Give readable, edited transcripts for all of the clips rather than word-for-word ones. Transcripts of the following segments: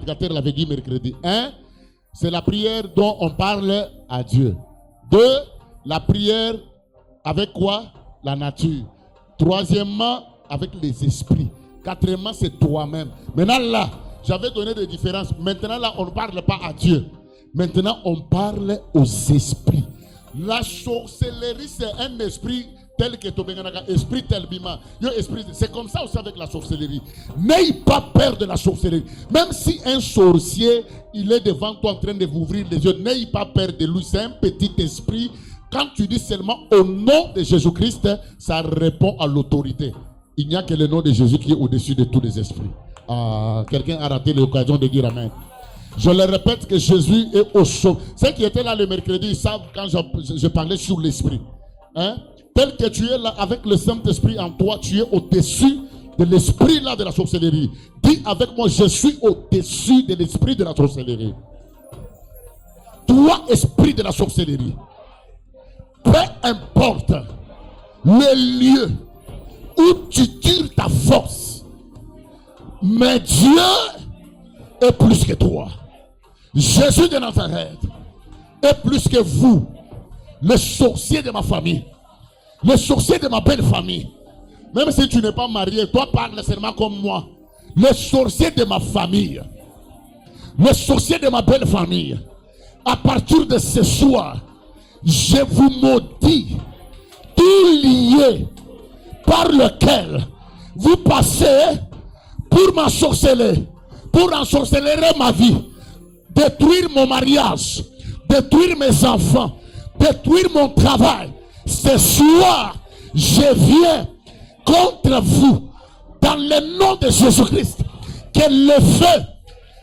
prédicateur l'avait dit mercredi. 1, c'est la prière dont on parle à Dieu. 2, la prière avec quoi? La nature. Troisièmement, avec les esprits. Quatrièmement, c'est toi-même. Maintenant là, j'avais donné des différences. Maintenant là, on ne parle pas à Dieu. Maintenant, on parle aux esprits. La sorcellerie, c'est un esprit tel que Tobenganaka, esprit tel bima. C'est comme ça aussi avec la sorcellerie. N'ayez pas peur de la sorcellerie. Même si un sorcier, il est devant toi en train de vous ouvrir les yeux, n'ayez pas peur de lui. C'est un petit esprit. Quand tu dis seulement au nom de Jésus-Christ, ça répond à l'autorité. Il n'y a que le nom de Jésus qui est au-dessus de tous les esprits. Quelqu'un a raté l'occasion de dire Amen. Je le répète que Jésus est au sommet. Ceux qui étaient là le mercredi, ils savent quand je parlais sur l'esprit. Hein? Tel que tu es là avec le Saint-Esprit en toi, tu es au-dessus de l'esprit là de la sorcellerie. Dis avec moi, je suis au-dessus de l'esprit de la sorcellerie. Toi, esprit de la sorcellerie, peu importe le lieu où tu tires ta force, mais Dieu est plus que toi. Jésus de Nazareth est plus que vous, le sorcier de ma famille, le sorcier de ma belle famille. Même si tu n'es pas marié, toi parle seulement comme moi. Le sorcier de ma famille, le sorcier de ma belle famille. À partir de ce soir, je vous maudis tout lié par lequel vous passez pour m'ensorceler, pour ensorceler ma vie, détruire mon mariage, détruire mes enfants, détruire mon travail. Ce soir, je viens contre vous dans le nom de Jésus-Christ. Que le feu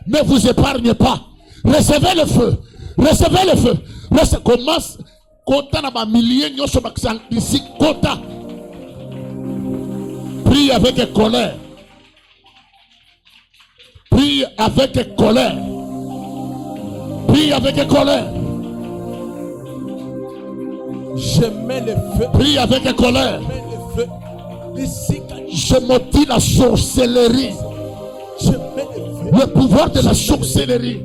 ne vous épargne pas. Recevez le feu. Recevez le feu. Commence. Kota na ba milliers nyoso baksan ici kota. Prie avec colère. Prie avec colère. Prie avec colère. Je mets le feu. Prie avec colère. Je mets le feu. Je maudis la sorcellerie. Je mets le feu. Le pouvoir de la sorcellerie.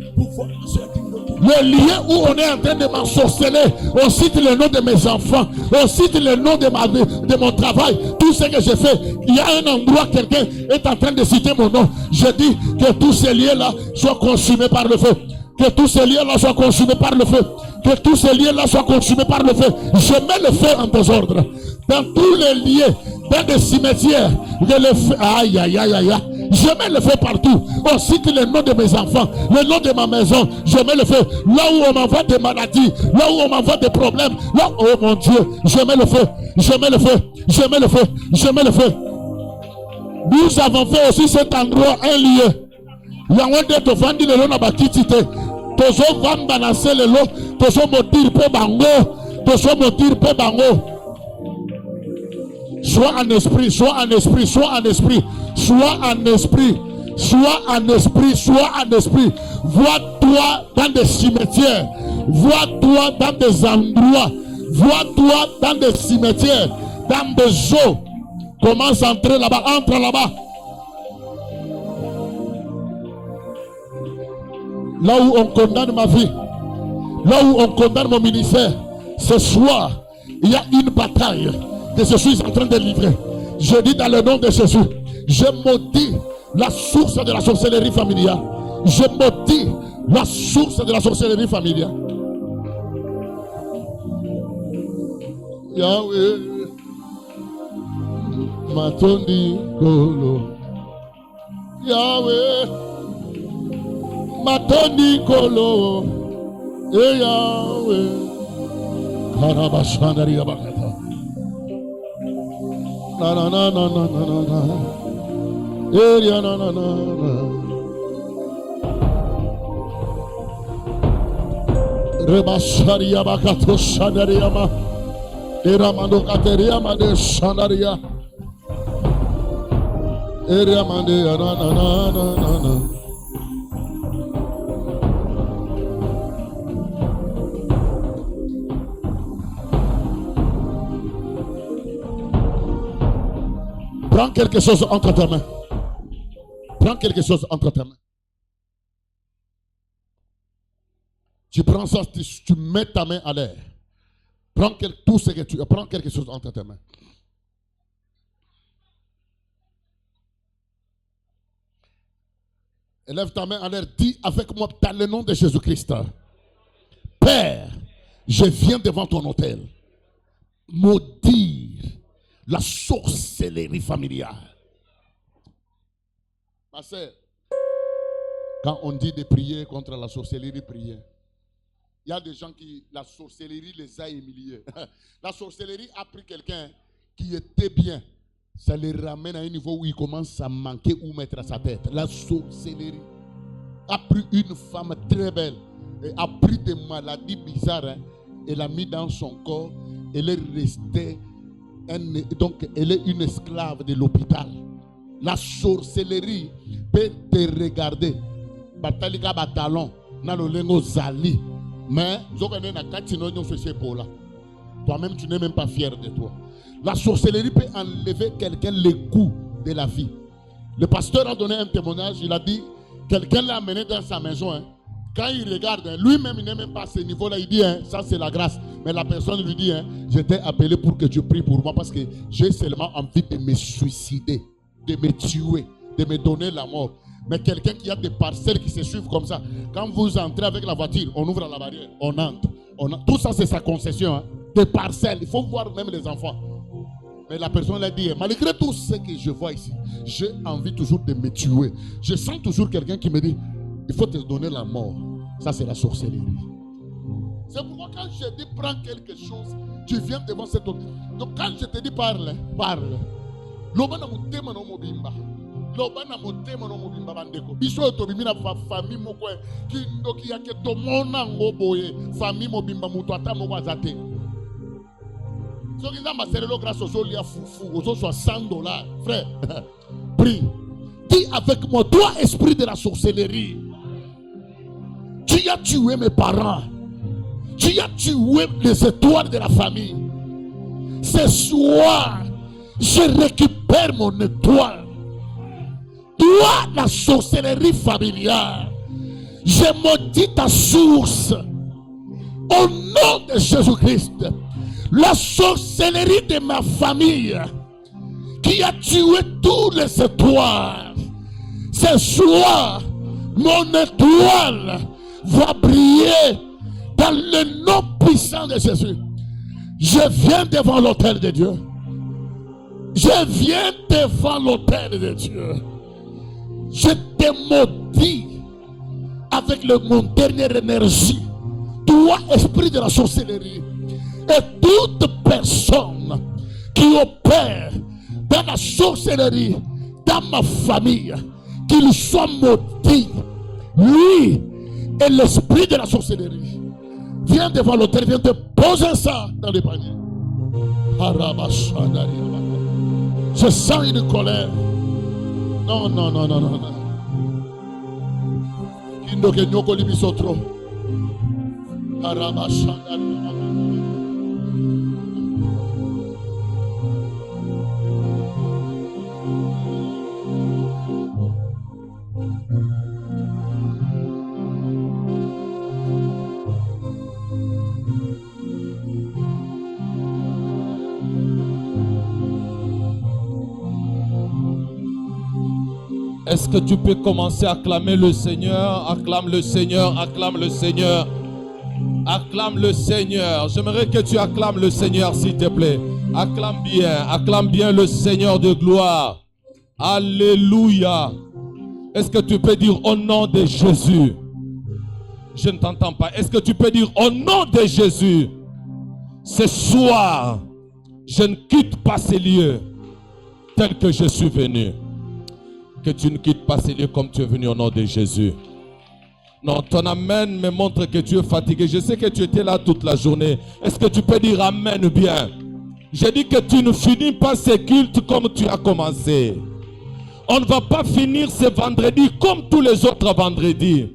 Le lieu où on est en train de m'ensorceler, on cite le nom de mes enfants, on cite le nom de mon travail, tout ce que je fais. Il y a un endroit, quelqu'un est en train de citer mon nom. Je dis que tous ces lieux-là soient consumés par le feu. Que tous ces lieux-là soient consumés par le feu. Que tous ces lieux-là soient consumés par le feu. Je mets le feu en désordre. Dans tous les lieux, dans des cimetières, le feu. Aïe, aïe, aïe, aïe. Je mets le feu partout. On cite le nom de mes enfants, le nom de ma maison. Je mets le feu. Là où on m'envoie des maladies, là où on m'envoie des problèmes, là, oh mon Dieu, je mets le feu. Je mets le feu. Je mets le feu. Je mets le feu. Nous avons fait aussi cet endroit un lieu. Yawande to vandi le na bakitite. Tozo vamba na sele lo. Tozo motir pe bango. Tozo motir pe bango. Sois en esprit, sois en esprit, sois en esprit, sois en esprit, sois en esprit, sois en esprit. Vois-toi dans des cimetières, vois-toi dans des endroits, vois-toi dans des cimetières, dans des eaux. Commence à entrer là-bas, entre là-bas. Là où on condamne ma vie, là où on condamne mon ministère, ce soir, il y a une bataille que je suis en train de livrer. Je dis dans le nom de Jésus, je maudis la source de la sorcellerie familiale. Je maudis la source de la sorcellerie familiale. Yahweh, Matondi Kolo. Yahweh, Matondi Kolo. Et Yahweh, Karabashandari Abakata. Na na na na na na na na na na na. Rebasharia bakato shandaria ma. Eramando kateria ma de shandaria. Eramande na na na na na. Prends quelque chose entre tes mains. Prends quelque chose entre tes mains. Tu prends ça, tu mets ta main à l'air. Prends tout ce que tu as. Prends quelque chose entre tes mains. Élève ta main en l'air, dis avec moi dans le nom de Jésus-Christ. Père, je viens devant ton autel maudire la sorcellerie familiale. Ma sœur, quand on dit de prier contre la sorcellerie, prier. Il y a des gens qui, la sorcellerie les a humiliés. La sorcellerie a pris quelqu'un qui était bien. Ça les ramène à un niveau où il commence à manquer ou mettre à sa tête. La sorcellerie a pris une femme très belle et a pris des maladies bizarres. Elle l'a mis dans son corps. Elle est restée, donc elle est une esclave de l'hôpital. La sorcellerie peut te regarder. Batalika batalon, na lo lengo zali. Mais toi-même, tu n'es même pas fier de toi. La sorcellerie peut enlever quelqu'un le goût de la vie. Le pasteur a donné un témoignage. Il a dit, quelqu'un l'a amené dans sa maison. Hein. Quand il regarde, hein, lui-même, il n'est même pas à ce niveau-là. Il dit, hein, ça c'est la grâce. Mais la personne lui dit, hein, je t'ai appelé pour que tu pries pour moi parce que j'ai seulement envie de me suicider, de me tuer, de me donner la mort. Mais quelqu'un qui a des parcelles qui se suivent comme ça, quand vous entrez avec la voiture, on ouvre la barrière, on entre. Tout ça, c'est sa concession. Hein. Des parcelles, il faut voir même les enfants. Mais la personne l'a dit, malgré tout ce que je vois ici, j'ai envie toujours de me tuer. Je sens toujours quelqu'un qui me dit, il faut te donner la mort. Ça, c'est la sorcellerie. C'est pourquoi quand je dis prends quelque chose, tu viens devant cette autre. Donc quand je te dis parle, parle. Lobana mutema no mobimba. Lobana mutema no mobimba bandeko. Biso to bimina famille moko ki ndoki yake to mona ngoboye famille mobimba muto ata moko azate. So kiza maserelo grâce aux olia foufou, aux 60 $, frère. Prie. Dis avec moi, toi esprit de la sorcellerie. Tu as tué mes parents. Tu as tué les étoiles de la famille. Ce soir, je récupère mon étoile. Toi, la sorcellerie familiale, je maudis ta source. Au nom de Jésus-Christ, la sorcellerie de ma famille qui a tué tous les étoiles. Ce soir, mon étoile va briller dans le nom puissant de Jésus. Je viens devant l'autel de Dieu. Je viens devant l'autel de Dieu. Je te maudis avec mon dernière énergie. Toi, esprit de la sorcellerie, et toute personne qui opère dans la sorcellerie, dans ma famille, qu'il soit maudit, lui et l'esprit de la sorcellerie. Viens devant l'autel, viens te poser ça dans le panier. Je sens une colère. Non, non, non, non, non, non. Kindoke nyoko libisotro. Est-ce que tu peux commencer à acclamer le Seigneur? Acclame le Seigneur, acclame le Seigneur. Acclame le Seigneur. J'aimerais que tu acclames le Seigneur, s'il te plaît. Acclame bien le Seigneur de gloire. Alléluia. Est-ce que tu peux dire au nom de Jésus? Je ne t'entends pas. Est-ce que tu peux dire au nom de Jésus? Ce soir, je ne quitte pas ces lieux tel que je suis venu. Que tu ne quittes pas ces lieux comme tu es venu au nom de Jésus. Non, ton amen me montre que tu es fatigué. Je sais que tu étais là toute la journée. Est-ce que tu peux dire amen bien? J'ai dit que tu ne finis pas ce culte comme tu as commencé. On ne va pas finir ce vendredi comme tous les autres vendredis.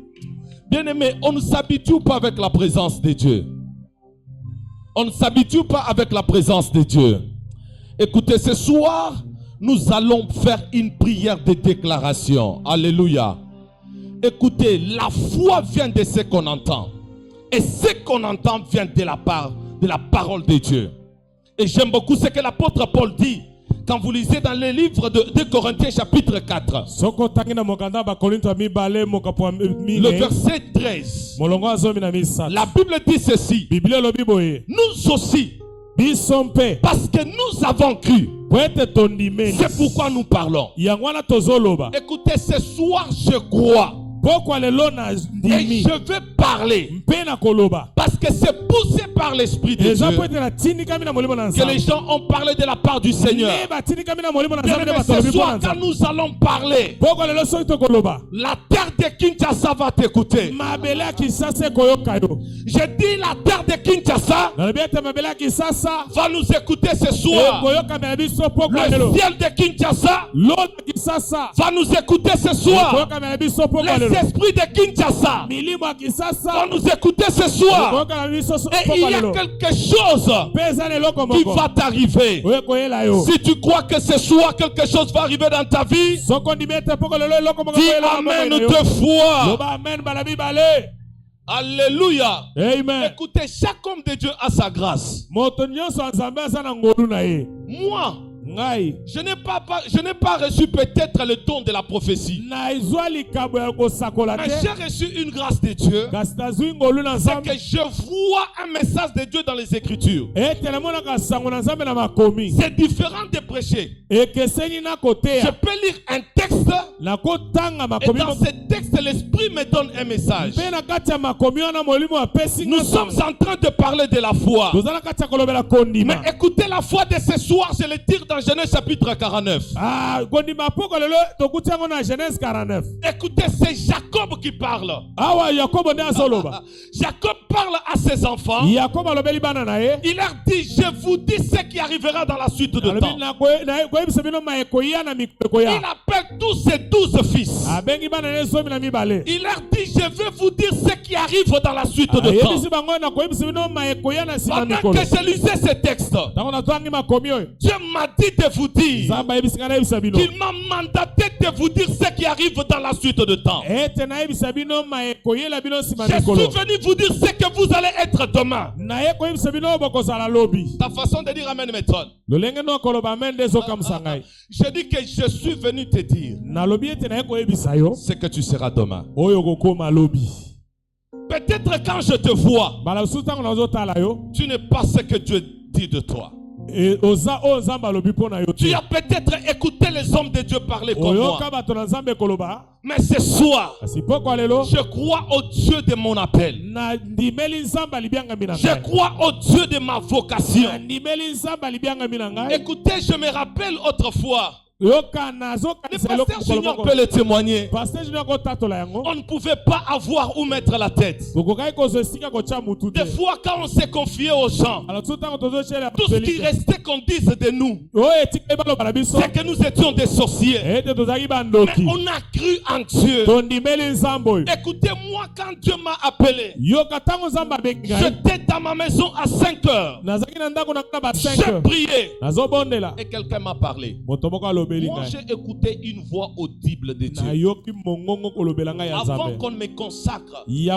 Bien-aimé, on ne s'habitue pas avec la présence de Dieu. On ne s'habitue pas avec la présence de Dieu. Écoutez, ce soir, nous allons faire une prière de déclaration. Alléluia. Écoutez, la foi vient de ce qu'on entend. Et ce qu'on entend vient de la parole de Dieu. Et j'aime beaucoup ce que l'apôtre Paul dit quand vous lisez dans le livre de 2 Corinthiens chapitre 4. Le verset 13. La Bible dit ceci. Nous aussi, parce que nous avons cru, c'est pourquoi nous parlons. Écoutez, ce soir je crois. Et je veux parler parce que c'est poussé par l'Esprit de Dieu que les gens ont parlé de la part du Seigneur. Mais ce soir, quand nous allons parler, la terre de Kinshasa va t'écouter. Je dis la terre de Kinshasa va nous écouter ce soir. Le ciel de Kinshasa va nous écouter ce soir. Les esprits de Kinshasa vont nous écouter ce soir. Et il y a quelque chose qui va t'arriver. Si tu crois que ce soir quelque chose va arriver dans ta vie, dis Amen 2 fois. Alléluia. Amen. Écoutez, chaque homme de Dieu a sa grâce. Moi, je n'ai pas reçu peut-être le don de la prophétie. Mais j'ai reçu une grâce de Dieu. C'est que je vois un message de Dieu dans les Écritures. C'est différent de prêcher. Je peux lire un texte. Et dans ce texte, l'Esprit me donne un message. Nous sommes en train de parler de la foi. Mais écoutez, la foi de ce soir, je le tire dans Genèse chapitre 49. Écoutez, c'est Jacob qui parle. Jacob parle à ses enfants. Il leur dit, je vous dis ce qui arrivera dans la suite de temps. Il appelle tous ses 12 fils. Il leur dit, je vais vous dire ce qui arrive dans la suite de temps. Pendant que je lisais ce texte, Dieu m'a dit de vous dire qu'il m'a mandaté de vous dire ce qui arrive dans la suite de temps. Je suis venu vous dire ce que vous allez être demain. Ta façon de dire Amen m'étonne. Je dis que je suis venu te dire ce que tu seras demain. Peut-être quand je te vois, tu n'es pas ce que Dieu dit de toi. Tu as peut-être écouté les hommes de Dieu parler comme moi. Mais ce soir, je crois au Dieu de mon appel. Je crois au Dieu de ma vocation. Écoutez, je me rappelle autrefois. Le pasteur Junior peut le témoigner. On ne pouvait pas avoir où mettre la tête. Des fois, quand on s'est confié aux gens, tout ce qui restait qu'on dise de nous, c'est que nous étions des sorciers. Mais on a cru en Dieu. Écoutez-moi, quand Dieu m'a appelé, j'étais dans ma maison à 5 heures. J'ai prié. Et quelqu'un m'a parlé. Moi, j'ai écouté une voix audible de Dieu. Avant qu'on me consacre, j'ai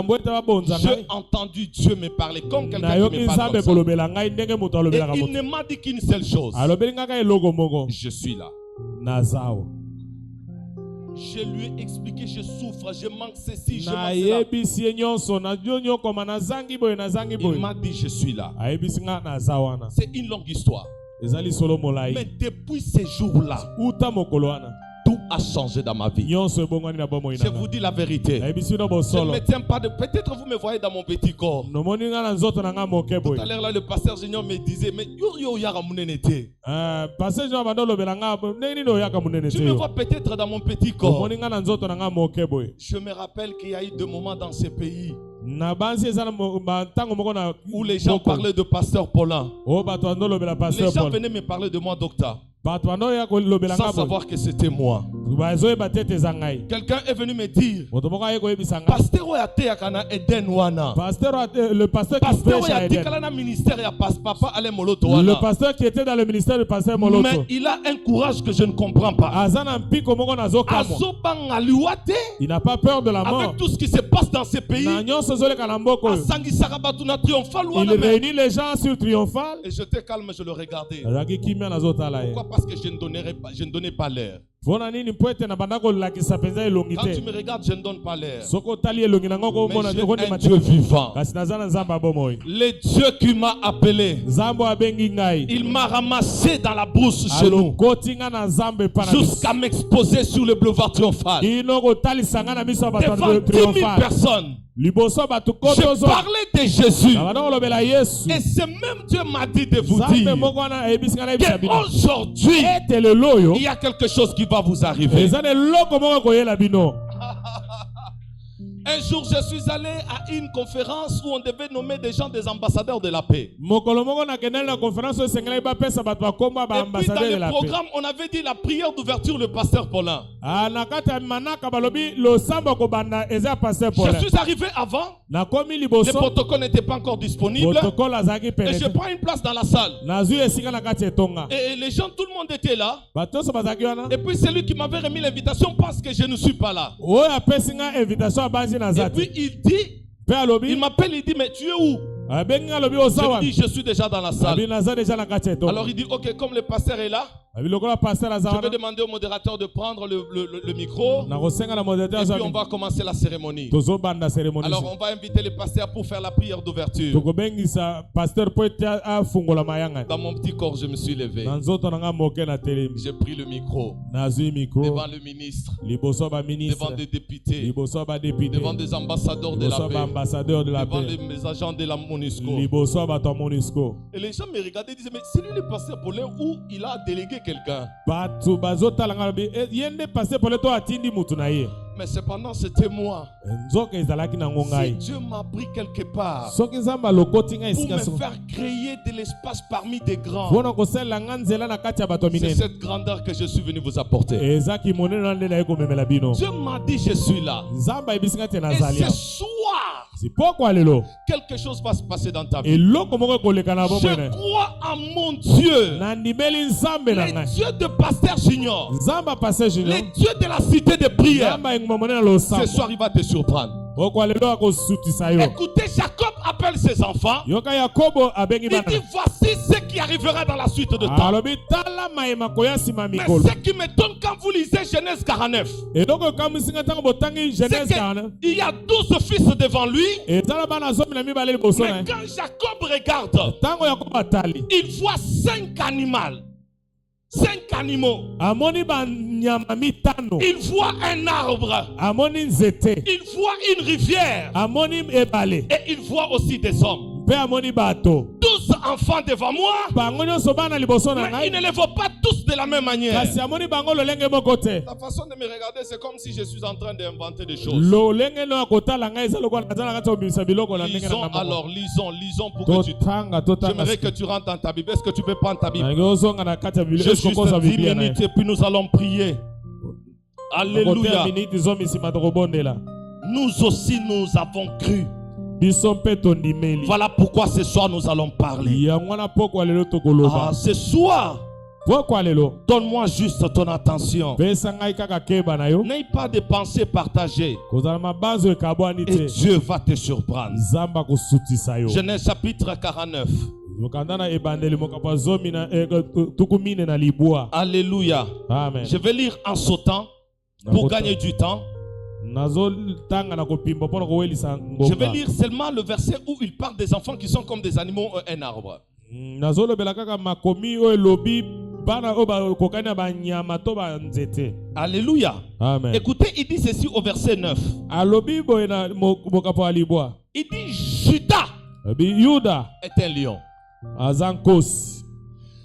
entendu Dieu me parler comme quelqu'un qui me parle comme ça. Et il ne m'a dit qu'une seule chose. Je suis là. Je lui ai expliqué, je souffre, je manque ceci, je manque cela. Il m'a dit, je suis là. C'est une longue histoire. Mais depuis ces jours-là, tout a changé dans ma vie. Je vous dis la vérité. Je ne me tiens pas de... Peut-être vous me voyez dans mon petit corps. Tout à l'heure, là, le pasteur Junior me disait, mais tu me vois peut-être dans mon petit corps. Je me rappelle qu'il y a eu des moments dans ce pays où les gens parlaient de pasteur Paulin. Les gens venaient me parler de moi, docteur, sans savoir que c'était moi. Quelqu'un est venu me dire, Pasteur le pasteur qui prêche à Eden. Le pasteur qui était dans le ministère du pasteur Moloto. Mais il a un courage que je ne comprends pas. Il n'a pas peur de la mort. Avec tout ce qui se passe dans ces pays, il réunit les gens sur Triomphal. Et j'étais calme, je le regardais. Pourquoi? Parce que je ne donnais pas l'air. Quand tu me regardes, je ne donne pas l'air. Mais j'ai un Dieu vivant. Le Dieu qui m'a appelé, il m'a ramassé dans la brousse chez nous jusqu'à m'exposer sur le boulevard Triomphal devant 10 000 personnes. Je parlais de Jésus. Et ce même Dieu m'a dit de vous dire qu'aujourd'hui, il y a quelque chose qui va vous arriver. Un jour, je suis allé à une conférence où on devait nommer des gens des ambassadeurs de la paix. Et puis, dans le programme, on avait dit la prière d'ouverture, le pasteur Paulin. Je suis arrivé avant. Les protocoles n'étaient pas encore disponibles. Et je prends une place dans la salle. Et les gens, tout le monde était là. Et puis, celui qui m'avait remis l'invitation pense que je ne suis pas là. Et puis il dit, il m'appelle, il dit, mais tu es où? Je lui dis, je suis déjà dans la salle. Alors il dit, ok, comme le pasteur est là, je vais demander au modérateur de prendre le micro. Et puis on va commencer la cérémonie. Alors on va inviter le pasteur pour faire la prière d'ouverture. Dans mon petit corps, je me suis levé. J'ai pris le micro devant le ministre, devant des députés, devant des ambassadeurs de la paix, devant les agents de la MONUSCO. Et les gens me regardaient et disaient, mais c'est lui le pasteur Paulin où il a délégué quelqu'un. Mais cependant, c'était moi. Si Dieu m'a pris quelque part pour me faire créer de l'espace parmi des grands, c'est cette grandeur que je suis venu vous apporter. Dieu m'a dit, je suis là. Et ce soir, quelque chose va se passer dans ta vie. Je crois en mon Dieu, le Dieu de Pasteur Junior, le Dieu de la cité de prière. Ce soir, il va te surprendre. Écoutez, Jacob appelle ses enfants. Il dit, voici ce qui arrivera dans la suite de temps. Mais ce qui m'étonne quand vous lisez Genèse 49, c'est qu'il y a 12 fils devant lui. Mais quand Jacob regarde, il voit 5 animaux. 5 animaux. Il voit un arbre. Il voit une rivière. Et il voit aussi des hommes. 12 enfants devant moi. Mais ils ne les voient pas tous de la même manière. La façon de me regarder, c'est comme si je suis en train d'inventer des choses. Lisons pour que tu... J'aimerais que tu rentres dans ta Bible. Est-ce que tu peux prendre ta Bible? Je suis 10 minutes et puis nous allons prier. Alléluia. Nous aussi, nous avons cru. Voilà pourquoi ce soir nous allons parler. Ce soir, donne-moi juste ton attention. N'aie pas de pensées partagées. Et Dieu va te surprendre. Genèse chapitre 49. Alléluia. Amen. Je vais lire en sautant pour gagner du temps. Je vais lire seulement le verset où il parle des enfants qui sont comme des animaux et un arbre. Alléluia. Amen. Écoutez, il dit ceci au verset 9. Il dit Judas est un lion.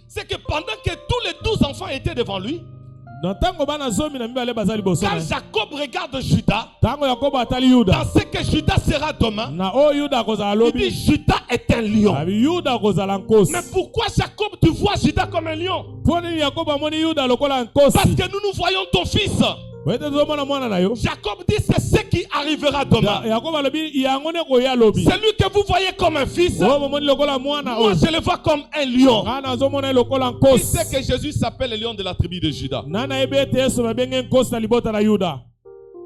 C'est que pendant que tous les 12 enfants étaient devant lui, Quand Jacob regarde Judas, dans ce que Judas sera demain, il dit Judas est un lion. Mais pourquoi Jacob, tu vois Judas comme un lion? Parce que nous voyons ton fils. Jacob dit c'est ce qui arrivera demain. Celui que vous voyez comme un fils, moi je le vois comme un lion. Qui sait que Jésus s'appelle le lion de la tribu de Judas?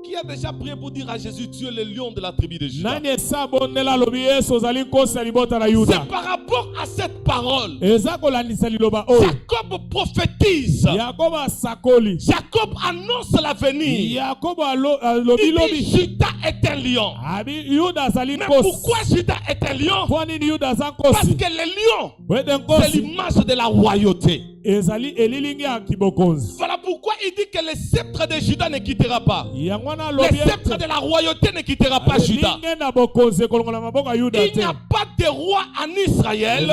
Qui a déjà prié pour dire à Jésus, tu es le lion de la tribu de Judas? C'est par rapport à cette parole. Jacob prophétise. Jacob annonce l'avenir. Il dit Judas est un lion. Mais pourquoi Judas est un lion? Parce que le lion, c'est l'image de la royauté. Voilà pourquoi il dit que le sceptre de Judas ne quittera pas. Le sceptre de la royauté ne quittera pas Judas. Il n'y a pas de roi en Israël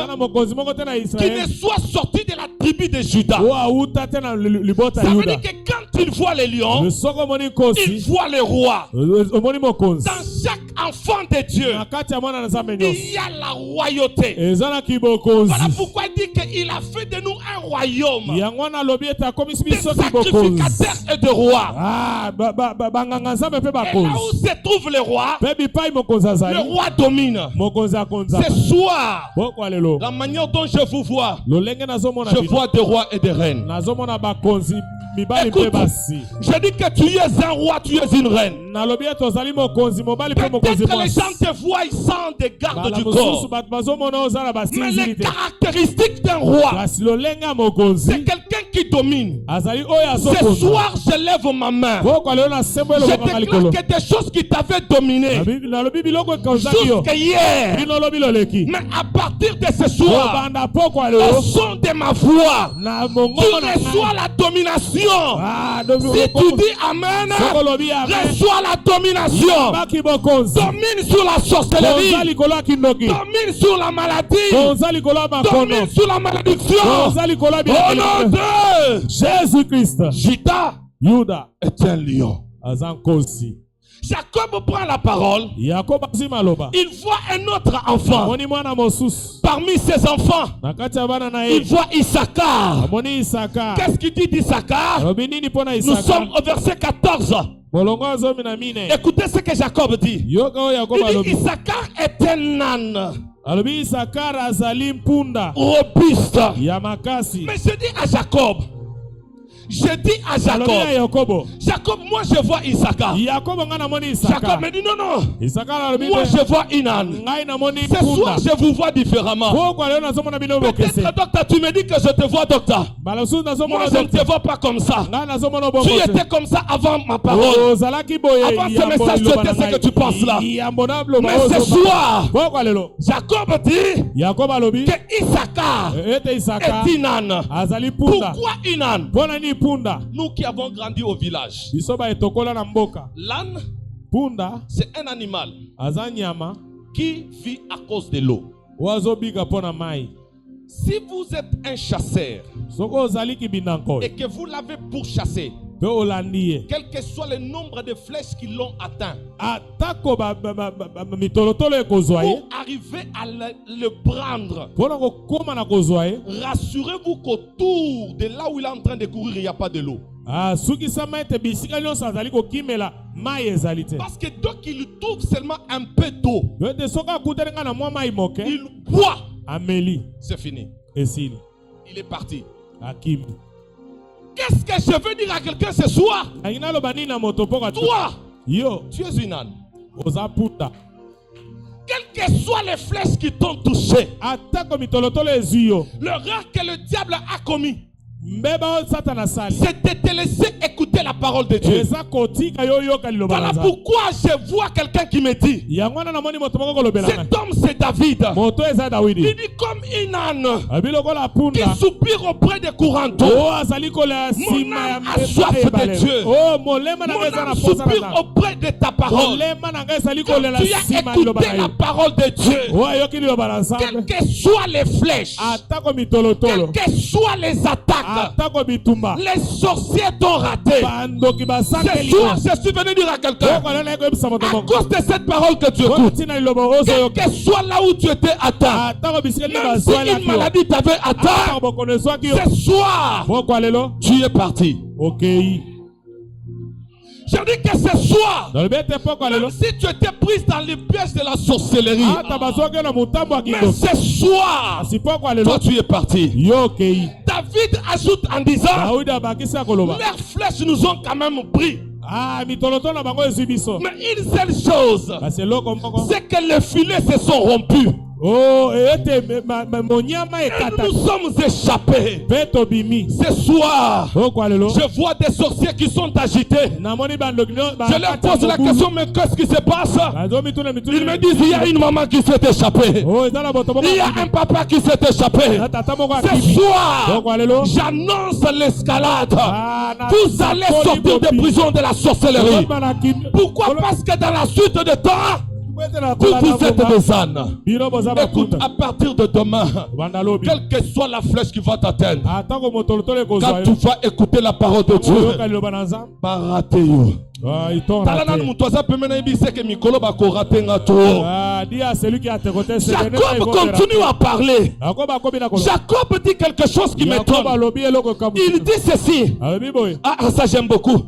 qui ne soit sorti de la tribu de Judas. Ça veut dire que quand il voit les lions, il voit les rois. Dans chaque enfant de Dieu, il y a la royauté. Voilà pourquoi il dit qu'il a fait de nous un royaume. De sacrificateurs et de rois. Et là où se trouve le roi domine. Ce soir, la manière dont je vous vois, je vois des rois et des reines. Écoute, je dis que tu es un roi, tu es une reine. Peut-être que les gens te voient sans des gardes du corps. Mais les caractéristiques d'un roi, c'est quelqu'un qui domine. Ce soir, je lève ma main. Je déclare que des choses qui t'avaient dominé jusqu'à hier. Mais à partir de ce soir, au son de ma voix, tu reçois la domination. Si tu dis Amen, reçois la domination. Domine sur la sorcellerie. Domine sur la maladie. Domine sur la malédiction. Au nom de Jésus-Christ. Judas est un lion. Jacob prend la parole. Il voit un autre enfant. Parmi ses enfants, il voit Issachar. Qu'est-ce qu'il dit d'Issachar? Nous sommes au verset 14. Écoutez ce que Jacob dit. Il dit Issachar est un âne robuste. Mais je dis à Jacob, Jacob, moi je vois Issachar. Jacob me dit non, moi je vois Inan. Ce soir je vous vois différemment. Peut-être docteur, tu me dis que je te vois docteur. Moi je ne te vois pas comme ça. Tu étais comme ça avant ma parole. Avant ce message, tu étais ce que tu penses là. Mais ce soir, Jacob dit que Issachar est Inan. Pourquoi Inan? Nous qui avons grandi au village, l'âne, c'est un animal qui vit à cause de l'eau. Si vous êtes un chasseur et que vous l'avez pourchassé, quel que soit le nombre de flèches qui l'ont atteint, pour arriver à le prendre, rassurez-vous qu'autour de là où il est en train de courir, il n'y a pas de l'eau. Parce que donc il trouve seulement un peu d'eau, il boit, c'est fini, il est parti. Qu'est-ce que je veux dire à quelqu'un ce soir? Toi, tu es une âne. Quelles que soient les flèches qui t'ont touché, l'erreur que le diable a commis, c'est de te laisser écouter la parole de Dieu. Voilà pourquoi je vois quelqu'un qui me dit, cet homme c'est David. Il dit comme une âne qui soupire auprès des courants d'eau. Mon âme a soif de Dieu. Mon âme soupire auprès de ta parole. Quand tu as écouté la parole de Dieu, quelles que soient les flèches, quelles que soient les attaques, Les sorciers t'ont raté. Ce soir, je suis venu dire à quelqu'un, à cause de cette parole que tu écoutes, quel que soit là où tu étais atteint, même si une maladie t'avait atteint, ce soir, tu es parti. Je dis que ce soir, même si tu étais prise dans les pièges de la sorcellerie, mais ce soir, toi tu es parti. David ajoute en disant, leurs flèches nous ont quand même pris. Mais une seule chose, c'est que les filets se sont rompus. Et nous sommes échappés. Ce soir, je vois des sorciers qui sont agités. Je leur pose la question, mais qu'est-ce qui se passe? Ils me disent, il y a une maman qui s'est échappée. Il y a un papa qui s'est échappé. Ce soir, j'annonce l'escalade. Vous allez sortir des prisons de la sorcellerie. Pourquoi? Parce que dans la suite de temps, vous êtes des ânes. Écoute, à partir de demain, quelle que soit la flèche qui va t'atteindre, quand tu vas écouter la parole de Dieu, pas rater. Jacob continue à parler. Jacob dit quelque chose qui m'étonne. Il dit ceci. Ah, ça j'aime beaucoup.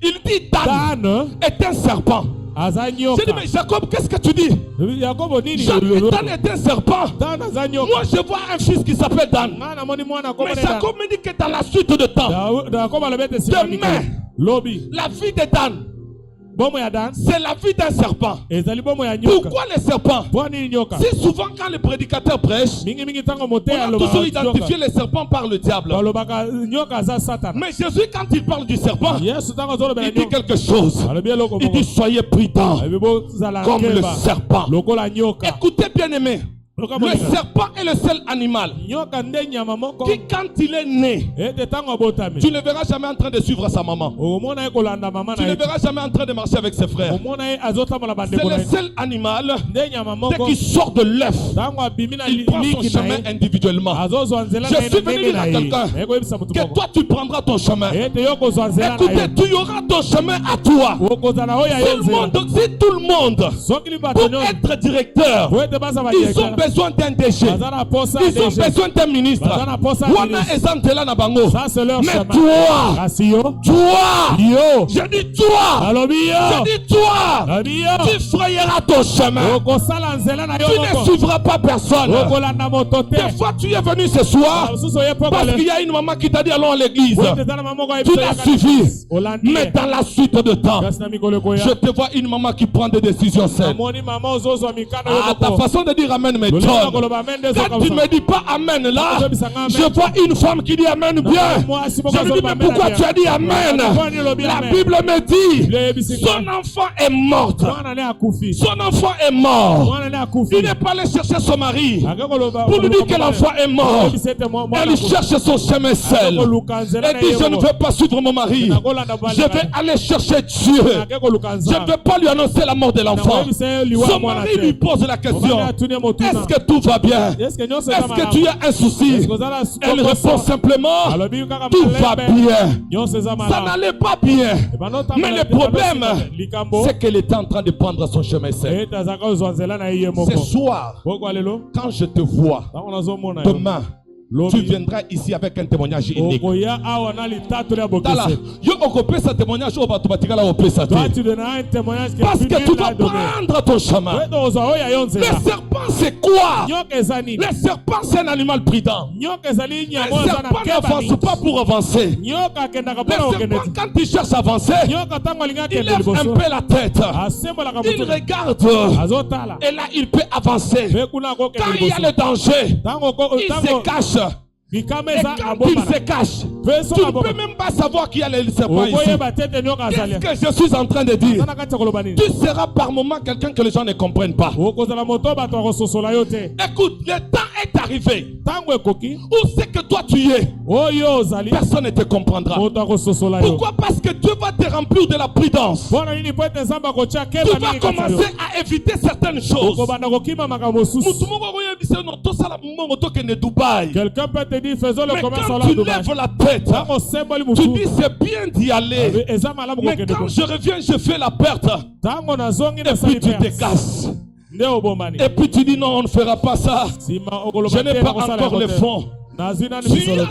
Il dit Dan est un serpent. J'ai dit, mais Jacob, qu'est-ce que tu dis? Dan est un serpent. Moi, je vois un fils qui s'appelle Dan. Mais Jacob me dit que dans la suite de temps, demain, la vie de Dan, c'est la vie d'un serpent. Pourquoi les serpents? Si souvent quand le prédicateur prêche, on a toujours identifié les serpents par le diable. Mais Jésus, quand il parle du serpent, il dit quelque chose. Il dit, soyez prudents comme le serpent. Écoutez, bien aimé, le serpent est le seul animal qui, quand il est né, tu ne verras jamais en train de suivre sa maman. Tu ne verras jamais en train de marcher avec ses frères. C'est le seul animal qui sort de l'œuf. Il prend son chemin individuellement. Je suis venu dire à quelqu'un que toi tu prendras ton chemin. Écoutez, tu auras ton chemin à toi. Si tout le monde, pour être directeur, ils ont besoin d'un DG, ils ont besoin d'un ministre. Mais toi, je dis toi, tu frayeras ton chemin. Tu ne suivras pas personne. Des fois tu es venu ce soir parce qu'il y a une maman qui t'a dit allons à l'église. Tu l'as suivi. Mais dans la suite de temps, je te vois une maman qui prend des décisions saines. Ta façon de dire amen me donne. Quand tu ne me dis pas amen là, je vois une femme qui dit amen bien. Je lui dis mais pourquoi tu as dit amen? La Bible me dit son enfant est mort. Son enfant est mort. Il n'est pas allé chercher son mari pour lui dire que l'enfant est mort. Elle cherche son chemin seul. Elle dit je ne veux pas suivre mon mari. Je vais aller chercher Dieu. Je ne veux pas lui annoncer la mort de l'enfant. Son mari lui pose la question, est-ce que tout va bien? Est-ce que tu as un souci? Elle répond simplement, tout va bien. Ça n'allait pas bien. Mais le problème, c'est qu'elle était en train de prendre son chemin seul. Ce soir, quand je te vois, demain, tu viendras ici avec un témoignage unique. Parce que tu vas prendre ton chemin. Le serpent c'est quoi? Le serpent c'est un animal prudent. Le serpent n'avance pas pour avancer. Le serpent quand il cherche à avancer, il lève un peu la tête. Il regarde. Et là il peut avancer. Quand il y a le danger, il se cache. Et quand il se cache, tu ne peux même pas savoir qui a le serpent ici. Qu'est-ce que je suis en train de dire? Tu seras par moment quelqu'un que les gens ne comprennent pas. Écoute, le temps est arrivé. Où c'est que toi tu es? Personne ne te comprendra. Pourquoi? Parce que Dieu va te remplir de la prudence. Tu vas commencer à éviter certaines choses. Quelqu'un peut te dire, faisons le Mais commerce quand en tu Dubaï. lèves la tête, tu dis c'est bien d'y aller. Mais quand je reviens, je fais la perte. Et puis tu te casses. Et puis tu dis non, on ne fera pas ça. Je n'ai pas encore les fonds. Tu as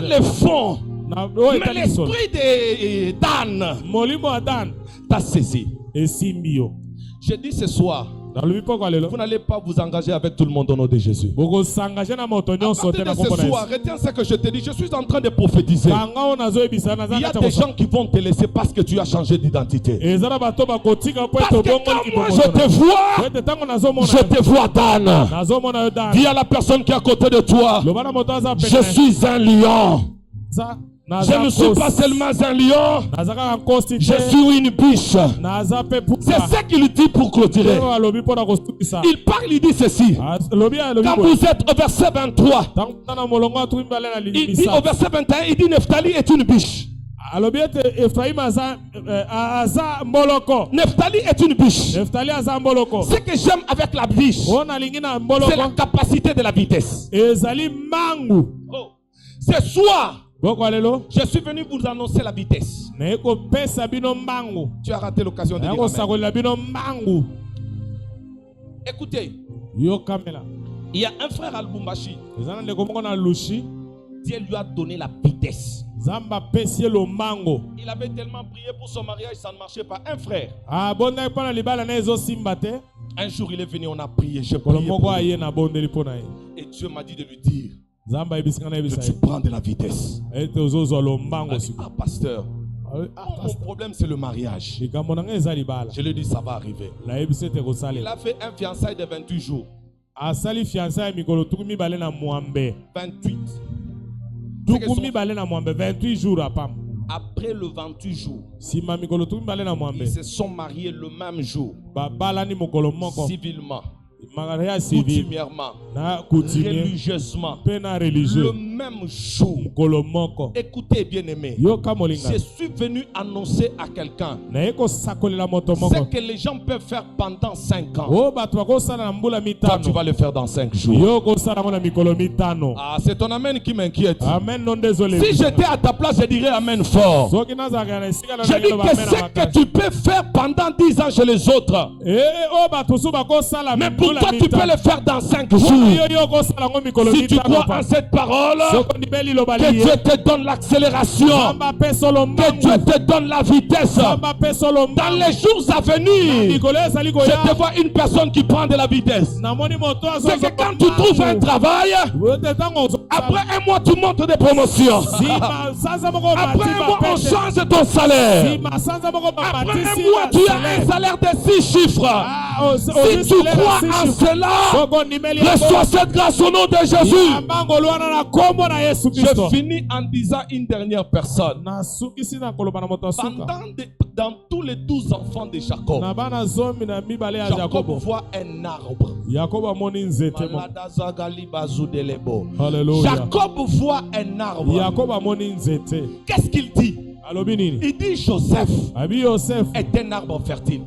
les fonds. Mais l'esprit de Dan t'a saisi. Je dis ce soir, vous n'allez pas vous engager avec tout le monde au nom de Jésus. À partir de ce soir, retiens ce que je te dis. Je suis en train de prophétiser. Il y a des gens qui vont te laisser parce que tu as changé d'identité. Parce que quand moi je te vois Dan. Dis à la personne qui est à côté de toi, je suis un lion. Je ne suis pas seulement un lion, je suis une biche. C'est ce qu'il dit pour clôturer. Il parle, il dit ceci. Quand vous êtes au verset 23, il dit au verset 21, il dit Nephtali est une biche. Nephtali est une biche. Ce que j'aime avec la biche, c'est la capacité de la vitesse. Oh. Ce soir, je suis venu vous annoncer la vitesse. Tu as raté l'occasion de dire amen. Écoutez, il y a un frère Al-Bumbashi. Dieu lui a donné la vitesse. Il avait tellement prié pour son mariage, ça ne marchait pas. Un frère. Un jour il est venu, on a prié, j'ai prié. Et Dieu m'a dit de lui dire que tu prends de la vitesse. Ah, pasteur, mon problème c'est le mariage. Je lui ai dit ça va arriver. Il a fait un fiançailles de 28 jours. 28 jours après le 28 jours, ils se sont mariés le même jour, civilement, coutumièrement, religieusement, le même jour. Écoutez bien aimé, je suis venu annoncer à quelqu'un ce que les gens peuvent faire pendant 5 ans. Toi tu vas le faire dans 5 jours. Ah, c'est ton amen qui m'inquiète. Si j'étais à ta place, je dirais amen fort. Je dis que ce que tu peux faire pendant 10 ans chez les autres, mais pour toi tu peux le faire dans 5 jours. Si tu crois en cette parole, que Dieu te donne l'accélération, que Dieu te donne la vitesse. Dans les jours à venir, je te vois une personne qui prend de la vitesse. C'est que quand tu trouves un travail, après un mois tu montes des promotions. Après un mois on change ton salaire. Après un mois tu as un salaire de 6 chiffres. Si tu crois en cela, reçois cette grâce au nom de Jésus. Je finis en disant une dernière personne. Dans tous les 12 enfants de Jacob, Jacob voit un arbre. Jacob voit un arbre. Qu'est-ce qu'il dit? Il dit Joseph est un arbre fertile.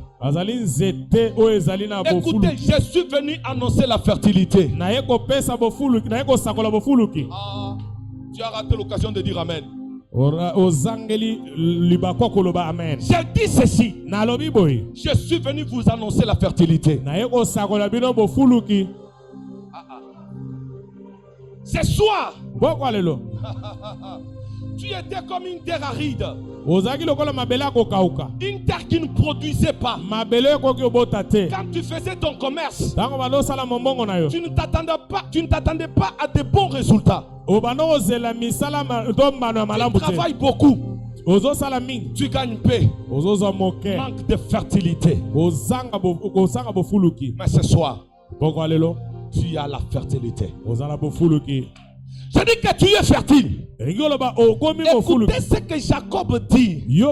Écoutez, je suis venu annoncer la fertilité. Tu as raté l'occasion de dire amen. J'ai dit ceci. Je suis venu vous annoncer la fertilité. Ce soir, tu étais comme une terre aride. Une terre qui ne produisait pas. Quand tu faisais ton commerce, tu ne t'attendais pas à de bons résultats. Tu travailles beaucoup. Tu gagnes paix. Manque de fertilité. Mais ce soir, tu as la fertilité. Je dis que tu es fertile. Écoutez ce que Jacob dit. Il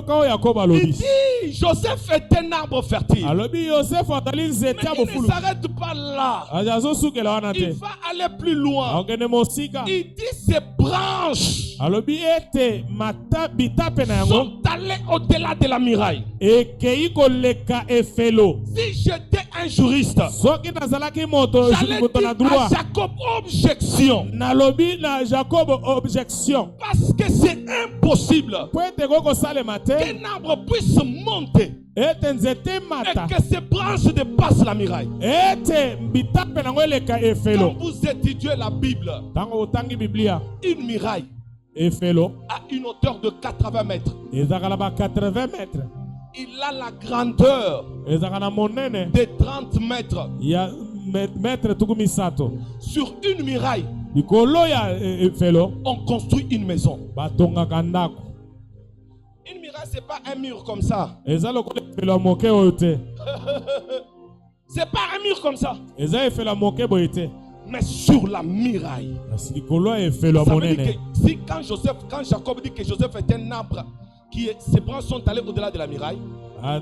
dit Joseph est un arbre fertile. Mais il ne s'arrête pas là. Il va aller plus loin. Il dit ses branches sont allées au-delà de la muraille. Si j'étais un juriste, soki nazalaki moto j'allais moto na dire droit à Jacob objection. nalobi na Jacob objection Parce que c'est impossible po ete kokosalema te qu'un arbre puisse monter ete nzete et mata que ses branches dépassent la muraille. ete bitape nango eleka Quand efelo vous étudiez la Bible, ntango otangi biblia une muraille efelo à une hauteur de 80 mètres. ezalaka na ba 80 mètres Il a la grandeur ezalaka na monene de 30 mètres. ya mètre tuku misato Sur une muraille, likolo ya efelo on construit une maison. batongaka ndako Une muraille, c'est pas un mur comme ça. eza lokola efelo ya moke oyo te C'est pas un mur comme ça. eza efelo ya moke boye te Mais sur la muraille. kasi likolo ya efelo ya Ça veut dire monene que si quand Jacob dit que Joseph est un arbre, ses branches sont allées au-delà de la muraille,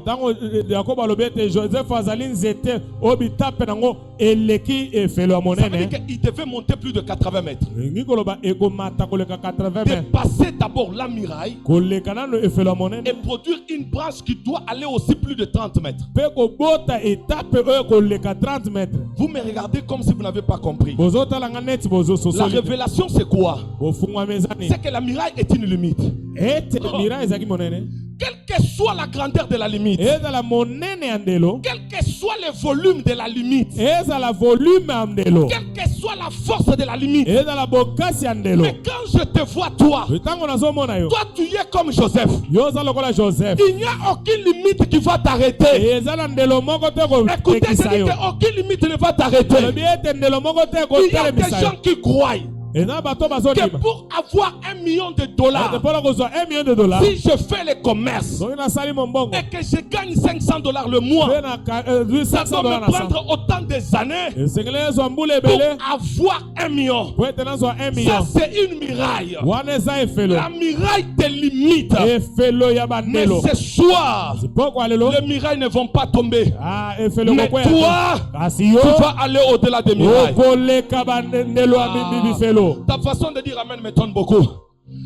ntango yakobo alobi ete joseph azali nzete oyo bitape nango eleki efelo ya ça veut dire monene qu'il devait monter plus de 80 mètres. elingi koloba ekomata koleka 80 mètres Dépasser d'abord la muraille koleka nano efelo ya monene et produire une branche qui doit aller aussi plus de 30 mètres. mpe kobota etape oyo koleka 30 mètres Vous me regardez comme si vous n'avez pas compris. bozotalanga neti La bozososoli révélation, c'est quoi? bofungwama ezani C'est que la muraille est une limite. ete mira ezalaki monene Quelle que soit la grandeur de la limite, ezala monene ya ndelo quel que soit le volume de la limite, ezala volume ya ndelo quelle que soit la force de la limite, ezala bokasi ya ndelo mais quand je te vois, toi, ntango nazomona yo toi tu es comme Joseph. yo oza lokola joseph Il n'y a aucune limite qui va t'arrêter. ezala ndelo moko te Écoutez, je kotekisa dis yo qu'aucune limite ne va t'arrêter. olobi ete ndelo moko te Il y a des kotelemisa yo gens qui croient eza bato que bazondima pour avoir $1 million, mpona kozwa 1 million de dollars si je fais le commerce soki nasali mombongo et que je gagne $500 le mois, mpe na ça 500 doit dollars me na prendre autant des années esengeli ezwa mbula pour ebele avoir $1 million. po ete nazwa 1 Ça, million c'est une muraille. wana eza efelo La muraille te limite. efelo ya Mais bandelo ce soir, poko alelo les murailles ne vont pas tomber. efelo Mais kokwea toi, kasi yo tu vas aller au-delà des murailles. okoleka bandelo ya bifelo Ta façon de dire Amen m'étonne beaucoup.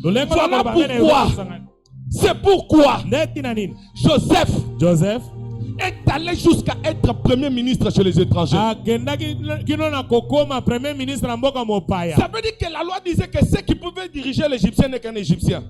lolengo Voilà na koloba pourquoi. C'est pourquoi ndeti na nini Joseph est allé jusqu'à être premier ministre chez les étrangers. akendaki kino na kokoma premier ministre na mboka mopaya Ça veut dire que la loi disait que ceux qui pouvaient diriger l'Égyptien n'est qu'un Égyptien.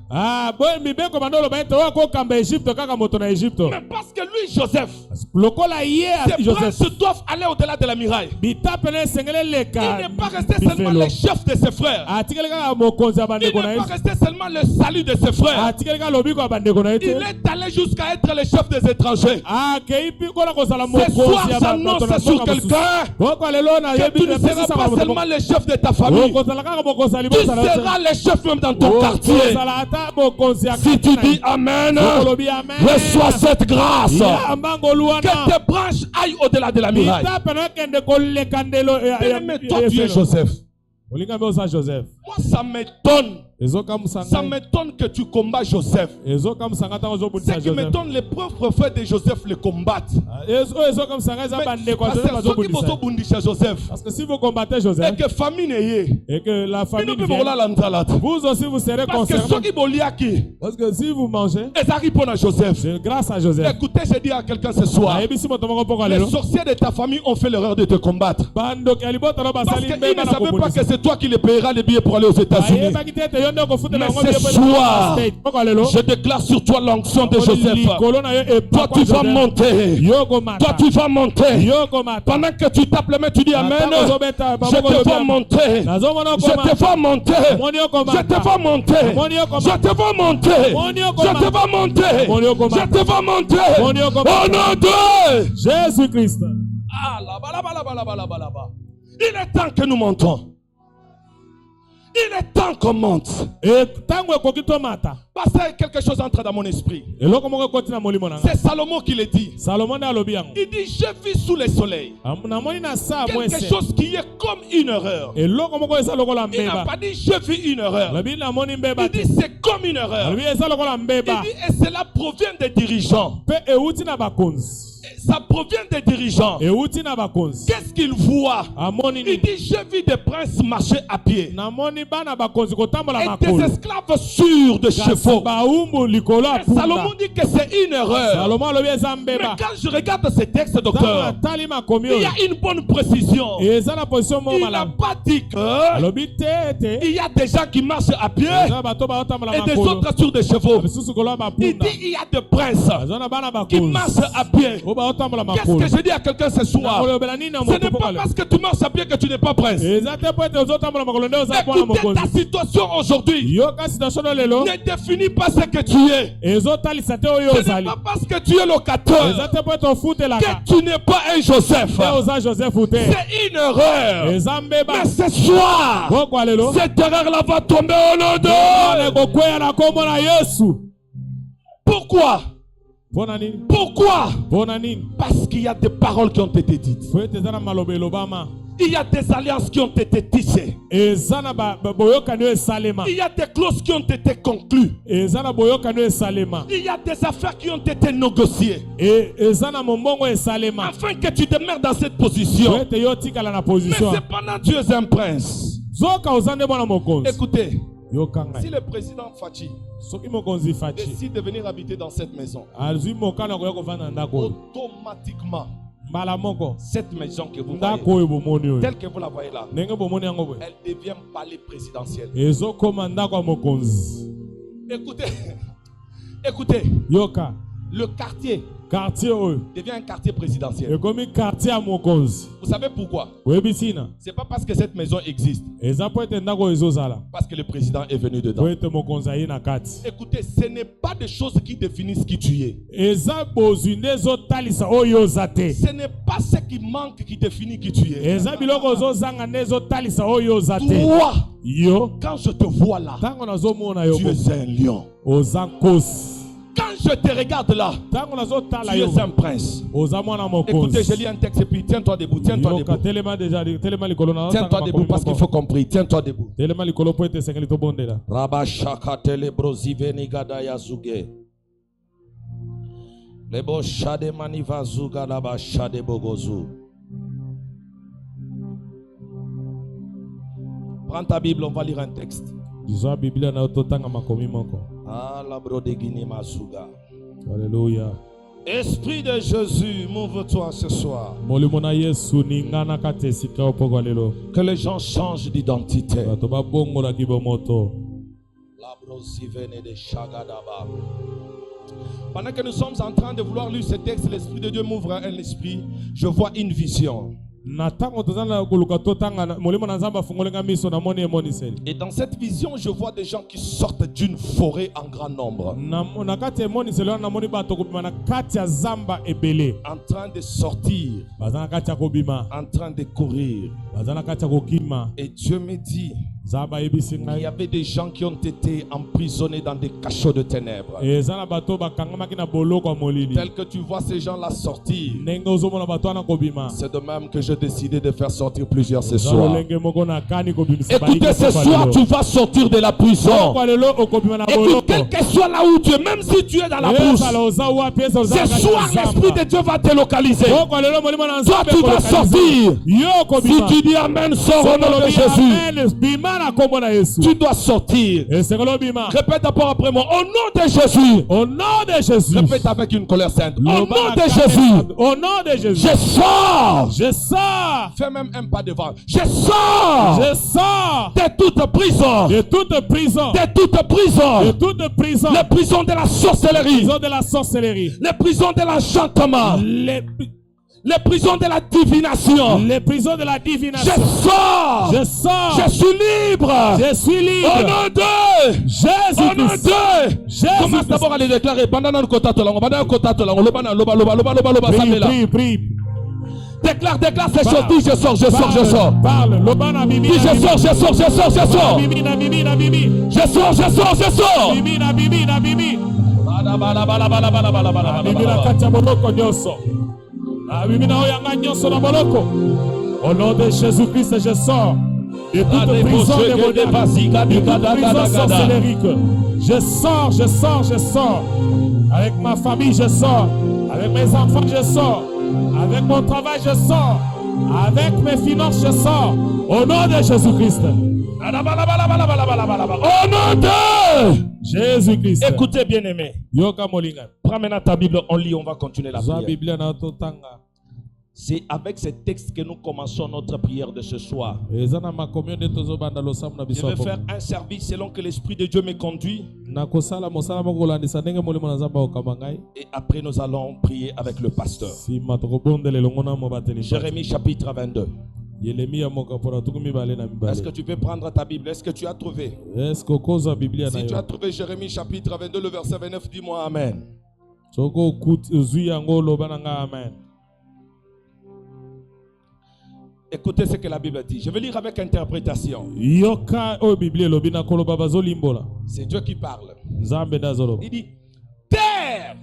boye mibeko bando oloba ete oyo akokamba egypte kaka moto na egypte Mais parce que lui, Joseph, lokola ye ses joseph branches doivent aller au-delà de la muraille. bitape na esengeli Il eleka n'est pas resté seulement le chef de ses frères. atikeli kaka mokonzi ya Il bandeko n'est na pas ye resté seulement le salut de ses frères. atikeli kaka lobiko ya bandeko na ye Il te est allé jusqu'à être le chef des étrangers. akei mpi kona kozala Ce soir, mokonzi ya bato na j'annonce sur mboka mosusu quelqu'un koko lelo na que tu ne seras pas seulement le chef de ta famille. okozala kaka mokonzi ya Tu libota na seras le chef même dans ton quartier. okozala ata mokonzi ya Si tu dis Amen, olobi amen reçois cette grâce. ya mbangolu Que wana tes branches aillent au-delà de la muraille. bitape na okende koleka ndelo Mais toi, tu es Joseph. olingambi oza joseph Moi, ça m'étonne. ezokamusa Ça ngai m'étonne que tu combats Joseph. ezokamusanga ntango Ce ozobundisa qui joseph m'étonne, les propres frères de Joseph le combattent. oyo ezokamusa ngai eza Mais bandeko ya parce joseph que ceux qui azobundisa vont bundisha Joseph, parce que si vous combattez et joseph que famine est, et que la famille nous vient, pouvons la nzalate. vous aussi vous serez Parce que ceux concernés qui boliaki, parce que si vous mangez ils arrivent pour Joseph. c'est grâce à joseph Écoutez, je dis à quelqu'un ce soir, ayebisi moto moko mpoka les lelo sorciers de ta famille ont fait l'erreur de te combattre. bandoki ya libota no Parce basali qu'ils mbeba ne na savaient pas kobundisa que c'est toi qui les payeras les billets pour aller aux États-Unis. ayebaki te ete yo nde okofutela Mais bango ce billet po soir, State. Mpoka lelo je déclare sur toi l'onction de Joseph. likolo na yo Toi, epakwa tu vas Joseph. monter. yo komata Toi, tu vas monter. yo komata Pendant que tu tapes les mains, tu dis Amen. Ntango ozobeta, Je maboko te olobi vois amen. monter. nazomona Je te okomata vois monter. Omoni yo Je komata. te vois monter. Omoni yo Je komata. te vois monter. Omoni yo Je komata. te vois monter. Omoni yo komata. Je te vois monter. Omoni yo Au komata. nom de jésus christ Ah, là-bas, là-bas, là-bas, là-bas, là-bas, là-bas. Il est temps que nous montons. Il est temps qu'on monte. ntango ekoki tomata Parce que quelque chose entre dans mon esprit. eloko moko ekoti na molimo na ngai C'est Salomon qui le dit. salomo nde alobi yango Il dit, j'ai vu sous le soleil namoni na saa quelque mwese chose qui est comme une erreur. eloko moko eza lokola Il n'a mbeba pas dit, j'ai vu une erreur. alobi namoni mbeba Il te dit, c'est comme une erreur. alobi eza lokola Il mbeba dit, et cela provient des dirigeants. mpe euti na bakonzi Ça provient des dirigeants. euti na bakonzi. Qu'est-ce qu'ils voient? Amoni Il nini? dit, j'ai vu des princes marcher à pied. Namoni bana bakonzi kotambola Et des makolo. esclaves sur de chevaux. Baumbu likolo Mais apunda. Salomon dit que c'est une erreur. Salomon lobi Mais ezambeba. quand je regarde ces textes, docteur, Tali makomi il y oyo. a une bonne précision. Eza na position mo Il n'a malamu. pas dit que Alobi te. il y a des gens qui marchent à pied Eza bato ba otambola et des makolo. autres sur des chevaux. Bisusu kolo Il bapunda. dit il y a des princes Azana bana qui bakonzi. marchent à pied. Oba otambola Qu'est-ce makolo. que je dis à quelqu'un ce soir? Ce n'est pas parce que tu marches à pied que tu n'es pas prince. Écoutez, ta situation aujourd'hui ne définit pas ce que tu es. Ce n'est pas parce que tu es locateur que tu n'es pas un Joseph. C'est une erreur. Mais ce soir, cette erreur-là va tomber au nom de... Pourquoi? Pourquoi? Parce qu'il y a des paroles qui ont été dites. Il y a des alliances qui ont été tissées. Il y a des clauses qui ont été conclues. Il y a des affaires qui ont été négociées. Afin que tu demeures dans cette position. Mais cependant, tu es un prince. Écoutez, si le président Fachi décide de venir habiter dans cette maison, automatiquement, cette maison que vous voyez, telle que vous la voyez là, elle devient palais présidentiel. Écoutez, écoutez, le quartier devient un quartier présidentiel. Vous savez pourquoi? C'est pas parce que cette maison existe, parce que le président est venu dedans. Écoutez, ce n'est pas des choses qui définissent qui tu es. Ce n'est pas ce qui manque qui définit qui tu es. Toi, quand je te vois là, tu es un lion. Quand je te regarde là, tu es un prince. Écoutez, je lis un texte et puis tiens-toi debout, tiens-toi debout. Tiens-toi debout parce qu'il faut comprendre. Tiens-toi debout. Rabashakatele broziveni gadaya zuge. Lebo shade maniva zuga laba shade bogozu. Prends ta Bible, on va lire un texte. Alléluia. Esprit de Jésus, m'ouvre-toi ce soir. Que les gens changent d'identité. Pendant que nous sommes en train de vouloir lire ce texte, l'Esprit de Dieu m'ouvre un esprit. Je vois une vision. Et dans cette vision, je vois des gens qui sortent d'une forêt en grand nombre. En train de sortir. En train de courir. Et Dieu me dit, il y avait des gens qui ont été emprisonnés dans des cachots de ténèbres. Tel que tu vois ces gens-là sortir, c'est de même que j'ai décidé de faire sortir plusieurs ce soir. Écoutez, ce soir, tu vas sortir de la prison. Écoute, quel que soit là où tu es, même si tu es dans la brousse, ce soir, l'Esprit de Dieu va te localiser. Toi, tu vas sortir. Si tu dis Amen, sors au nom de Jésus. Tu dois sortir. Répète d'abord après moi. Au nom de Jésus. Au nom de Jésus. Répète avec une colère sainte. Au nom de Jésus. Au nom de Jésus. Je sors. Je sors. Fais même un pas devant. Je sors. Je sors. De toute prison. De toute prison. De toute prison. De toute prison. Les prisons de la sorcellerie. Les prisons de la sorcellerie. Les prisons de l'enchantement. Les prisons de la divination. Les prisons de la divination. Je sors. Je sors. Je suis libre. Je suis libre. Au nom de Jésus. Au nom de commence d'abord à les déclarer. Prie. Déclare ces choses. Dis je sors, je sors, je sors. Parle. Dis je sors, je sors, je sors, je sors. Je sors, je sors, je sors. Au nom de Jésus-Christ, je sors de toute prison démoniaque, de toute prison sorcellérique. Je sors. Avec ma famille, je sors. Avec mes enfants, je sors. Avec mon travail, je sors. Avec mes finances, je sors. Au nom de Jésus-Christ. Au nom de Jésus-Christ. Écoutez, bien-aimé. Yoka molinga. Prends maintenant ta Bible, on lit, on va continuer la Za prière. Biblia na totanga. C'est avec ces textes que nous commençons notre prière de ce soir. Ezana makomyo de tozo banda lo sam na Je biso. vais faire un service selon que l'Esprit de Dieu me conduit. Na kosala mosala moko landisa ndenge molimo na nzamba okamba ngai. Et après, nous allons prier avec le pasteur. Si matokobondele longona mo bateli. Jérémie chapitre 22. Yeremia moka pora tukumi bale na mibale. Est-ce que tu peux prendre ta Bible? Est-ce que tu as trouvé? Est-ce que koza Biblia na Si tu as yo? trouvé Jérémie chapitre 22, le verset 29, dis-moi Amen. Soko kut zui yango loba na nga amen. Écoutez ce que la Bible dit. Je vais lire avec interprétation. Yoka o Biblia lobi na koloba bazolimbola. C'est Dieu qui parle. Nzambe dazolo. Il dit, terre,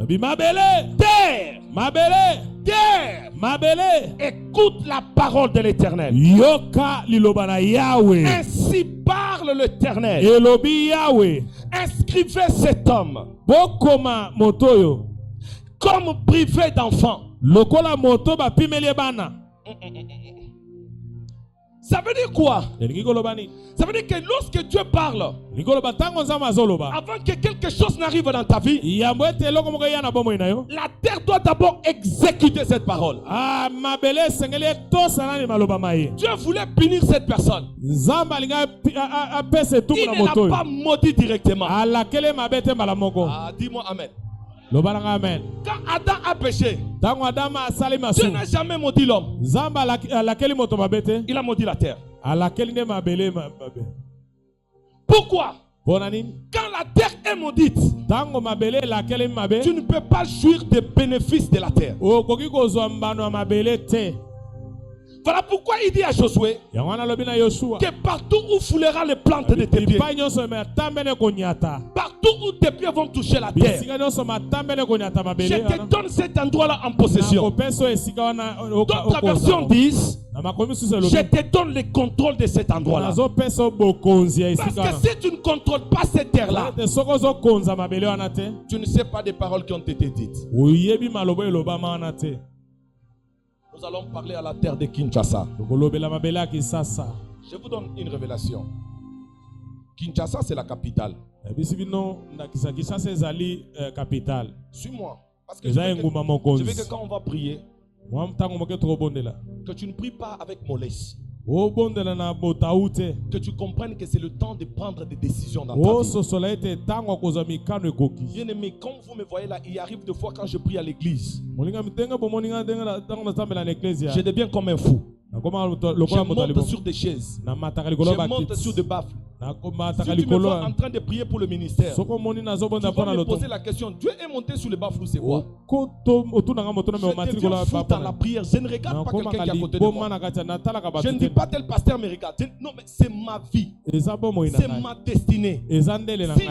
Bi mabele, terre, mabele, terre, mabele. écoute la parole de l'Éternel. Yoka liloba na Yahweh. Ainsi parle l'Éternel. Elobi Yahweh. Inscrivez cet homme Bokoma motoyo. comme privé d'enfant. Lokola moto ba pimelie bana. Ça veut dire quoi? Elingi koloba ni. Ça veut dire que lorsque Dieu parle, Likoloba tango nzamba azoloba. avant que quelque chose n'arrive dans ta vie, Yambo ete loko moko yana bomo inayo. la terre doit d'abord exécuter cette parole. Ah mabele sengeli tosa nani maloba maye. Dieu voulait punir cette personne. Nzamba linga apese tumu Il na ne l'a moto. pas maudit directement. Ala kele mabete malamoko. Ah, dis-moi Amen. Loba nga amen. Quand Adam a péché, Tango Adama asali Dieu masu. n'a jamais maudit l'homme. Nzamba ala kele moto mabete. Il a maudit la terre. Ala kele ne mabele mabe. Pourquoi? Bona nini? Quand la terre est maudite, Tango mabele la kele mabe. tu ne peux pas jouir des bénéfices de la terre. O koki kozwa mbano mabele te. Voilà pourquoi il dit à Josué Yangwana lobi na Yoshua. que partout où foulera les plantes de tes pieds, Bipa nyonso me tambene konyata. partout où tes pieds vont toucher la terre, Bisika nyonso matambene konyata je mabele. te donne cet endroit-là en possession. Kopeso esika wana. D'autres versions disent, Na makomi susu je lobi. te donne le contrôle de cet endroit-là. Nazo peso bokonzi ya Parce esika que wana. si tu ne contrôles pas cette terre-là, Te soko zo konza mabele wana te. tu ne sais pas des paroles qui ont été dites. Oyebi malobo eloba wana te. Nous allons parler à la terre de Kinshasa. Kolobela mabele ya Kisasa. Je vous donne une révélation. Kinshasa, c'est la capitale. Bisi bino na Kisasa ezali capitale. Suis-moi. Parce que Eza enguma je mokonzi. veux que quand on va prier, Mwa mtango moke trobondela. que tu ne pries pas avec mollesse. O bondela na botaute. Que tu comprennes que c'est le temps de prendre des décisions dans ta O vie. sosola ete tango kozwa mikano ekoki. Bien-aimé, quand vous me voyez là, il arrive des fois quand je prie à l'église, Molinga mitenga bomoninga denga tango na tambela na ecclesia. je deviens comme un fou. Nakoma Je lokola moto monte alibo. sur des chaises. Na mataka Je likolo monte sur des baffles. Nakoma Si mataka tu me vois likolo. en train de prier pour le ministère, Soko moni na tu zobonda vas pona me loto. poser la question, Dieu est monté sur le baffle ou c'est quoi? Koto otuna moto na me Je matricule deviens fou dans la prière. Je ne regarde pas quelqu'un qui est à côté de moi. Je ne dis pas tel pasteur me regarde. Non, mais c'est ma vie. C'est ma destinée. Si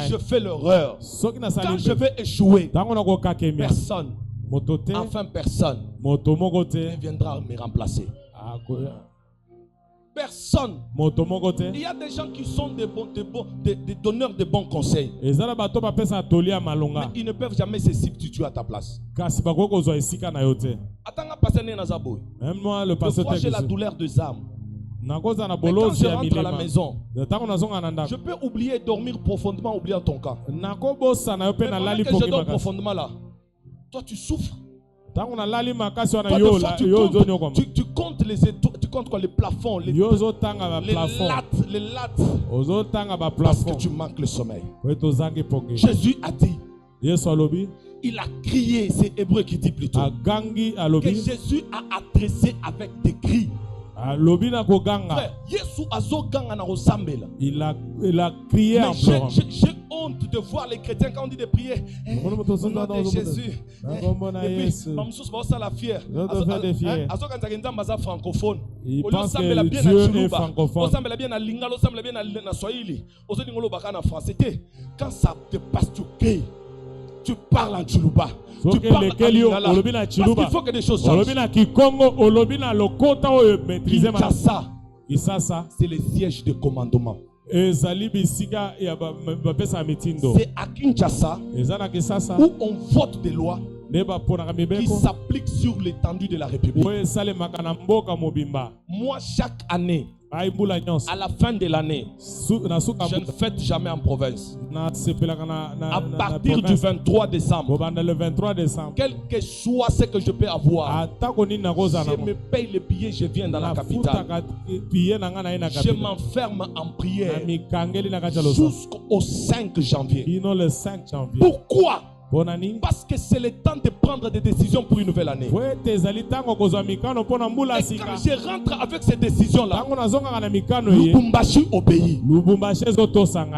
je fais l'erreur, quand je vais échouer, personne, enfin personne, ne viendra me remplacer. Personne. Il y a des gens qui sont des donneurs de bons conseils. Mais ils ne peuvent jamais se substituer à ta place. Attends, même moi, le pasteur, j'ai la douleur des âmes. Mais quand je rentre à la maison, je peux oublier dormir profondément, oublier ton cas. Mais pendant que je dors profondément là, toi tu souffres. Toi, tu comptes les étoiles, tu comptes quoi, les plafonds, les lattes. Parce que tu manques le sommeil. Jésus a dit, il a crié, c'est Hébreu qui dit plutôt, que Jésus a adressé avec des cris. Frère, il a crié en pleurant. J'ai honte de voir les chrétiens quand on dit de prier. Au nom de Jésus. Francophone. Il pense que Dieu est francophone. Quand ça te passe, tu cries. Tu parles en Tchoulouba. Tu parles en Lingala. Parce qu'il faut que des choses changent. Kinshasa, c'est le siège de commandement. C'est à Kinshasa où on vote des lois qui s'appliquent sur l'étendue de la République. Moi, chaque année, à la fin de l'année, je ne fête jamais en province. À partir du 23 décembre, quel que soit ce que je peux avoir, je me paye le billet, je viens dans la capitale. Je m'enferme en prière jusqu'au 5 janvier. Pourquoi? Parce que c'est le temps de prendre des décisions pour une nouvelle année. Et quand je rentre avec ces décisions-là, Lubumbashi obéit.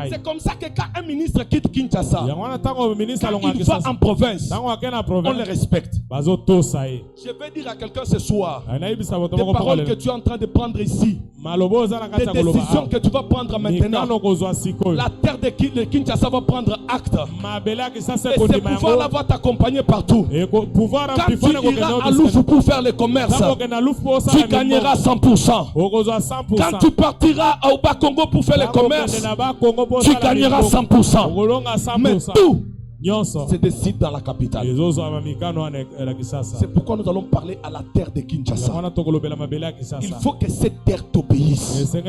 C'est comme ça que quand un ministre quitte Kinshasa, quand il va en province, on le respecte. Je vais dire à quelqu'un ce soir, des paroles que tu es en train de prendre ici, des décisions que tu vas prendre maintenant, la terre de Kinshasa va prendre acte. Et ce pouvoir-là va t'accompagner partout. Quand tu iras à Loufou pour faire le commerce, tu gagneras 100%. Quand tu partiras au Bas-Congo pour faire le commerce, tu gagneras 100%. Mais tout se décide dans la capitale. C'est pourquoi nous allons parler à la terre de Kinshasa. Il faut que cette terre t'obéisse. Il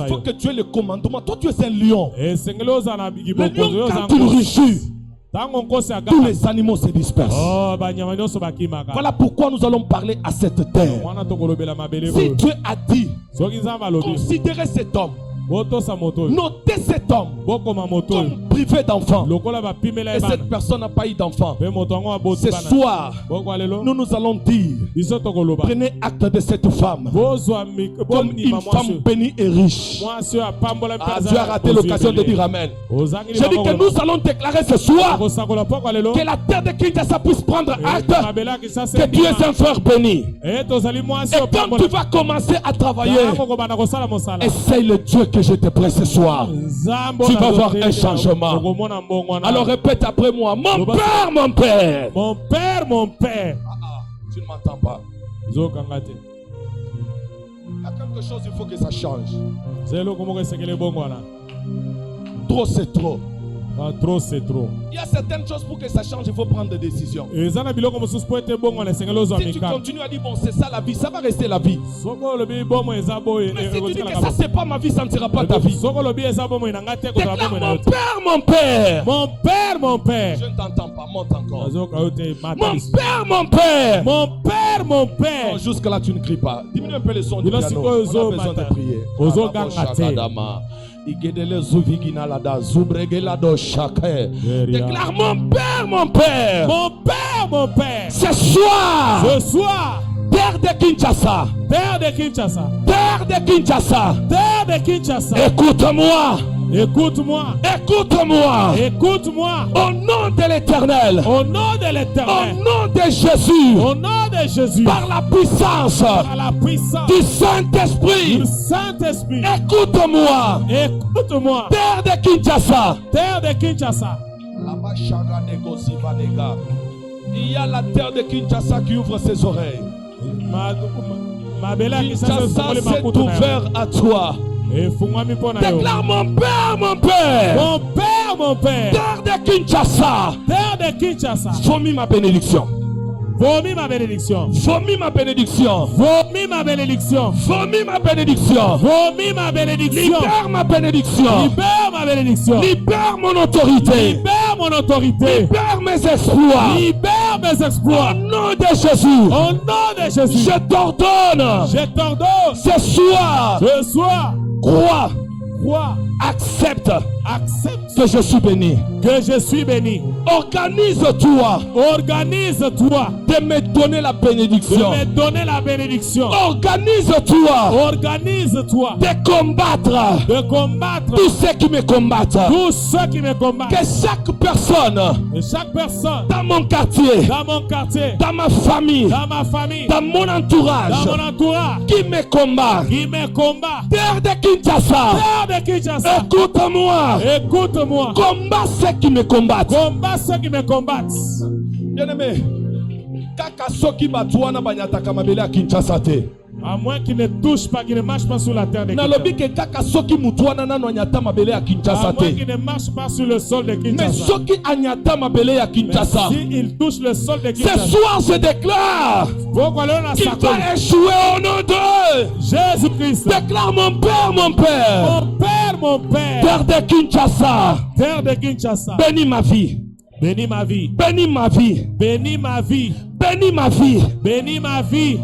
faut que tu aies le commandement. Toi, tu es un lion. Le lion, quand il rugit, tous les animaux se dispersent. Voilà pourquoi nous allons parler à cette terre. Si Dieu a dit, considérez cet homme, notez cet homme comme privé d'enfant, et cette personne n'a pas eu d'enfant. Ce soir, nous allons dire, prenez acte de cette femme comme une femme bénie et riche. Dieu a raté l'occasion de dire Amen. Je dis que nous allons déclarer ce soir que la terre de Kinshasa puisse prendre acte que Dieu est un frère béni. Et quand tu vas commencer à travailler, essaye le Dieu que je te prête ce soir. Tu vas voir un changement. Alors répète après moi. Mon père, mon père. Mon père, mon père. Tu ne m'entends pas. Il y a quelque chose, il faut que ça change. Trop c'est trop. Trop c'est trop. Il y a certaines choses pour que ça change, il faut prendre des décisions. Si tu continues à dire bon c'est ça la vie, ça va rester la vie. Mais si tu dis que ça c'est pas ma vie, ça ne sera pas ta vie. Déclare mon père, mon père. Mon père, mon père. Je ne t'entends pas, monte encore. Mon père, mon père. Mon père, mon père. Jusque là tu ne cries pas. Diminue un peu le son du piano. On a besoin de prier. Déclare mon père, mon père. Mon père, mon père. Ce soir. Ce soir. Terre de Kinshasa. Terre de Kinshasa. Terre de Kinshasa. Terre de Kinshasa. Écoute-moi. Écoute-moi. Écoute-moi. Écoute-moi. Au nom de l'Éternel. Au nom de l'Éternel. Au nom de Jésus. Au nom de Jésus. Par la puissance. Par la puissance. Du Saint-Esprit. Du Saint-Esprit. Écoute-moi. Écoute-moi. Terre de Kinshasa. Terre de Kinshasa. Il y a la terre de Kinshasa qui ouvre ses oreilles. Kinshasa s'est ouvert à toi. Déclare mon père, mon père. Mon père, mon père. Terre de Kinshasa. Terre de Kinshasa. Vomis ma bénédiction. Vomis ma bénédiction. Vomis ma bénédiction. Vomis ma bénédiction. Vomis ma bénédiction. Vomis ma bénédiction. Libère ma bénédiction. Libère ma bénédiction. Libère mon autorité. Libère mon autorité. Libère mes exploits. Libère mes exploits. Au nom de Jésus. Au nom de Jésus. Je t'ordonne. Je t'ordonne. Ce soir. Ce soir. Crois. Crois. Accepte. Accepte que je suis béni. Que je suis béni. Organise-toi. Organise-toi. De me donner la bénédiction. De me donner la bénédiction. Organise-toi. Organise-toi. De combattre. De combattre. Tous ceux qui me combattent. Tous ceux qui me combattent. Que chaque personne. Que chaque personne. Dans mon quartier. Dans mon quartier. Dans ma famille. Dans ma famille. Dans mon entourage. Dans mon entourage. Qui me combat. Qui me combat. Terre de Kinshasa. Terre de Kinshasa. Écoute-moi. Écoute-moi. Combat ceux qui me combattent. Combat ceux qui me combattent. Bien-aimé, kaka soki batuana banyataka mabele à Kinshasa te. À moins qu'il ne touche pas, qu'il ne marche pas sur la terre de Kinshasa. À moins qu'il ne marche pas sur le sol de Kinshasa. Mais s'il touche le sol de Kinshasa, ce soir je déclare qu'il va échouer au nom de Jésus-Christ. Déclare mon Père, mon Père. Mon Père, mon Père. Terre de Kinshasa. Terre de Kinshasa. Bénis ma vie. Bénis ma vie. Bénis ma vie. Bénis ma vie. Bénis ma vie. Bénis ma vie.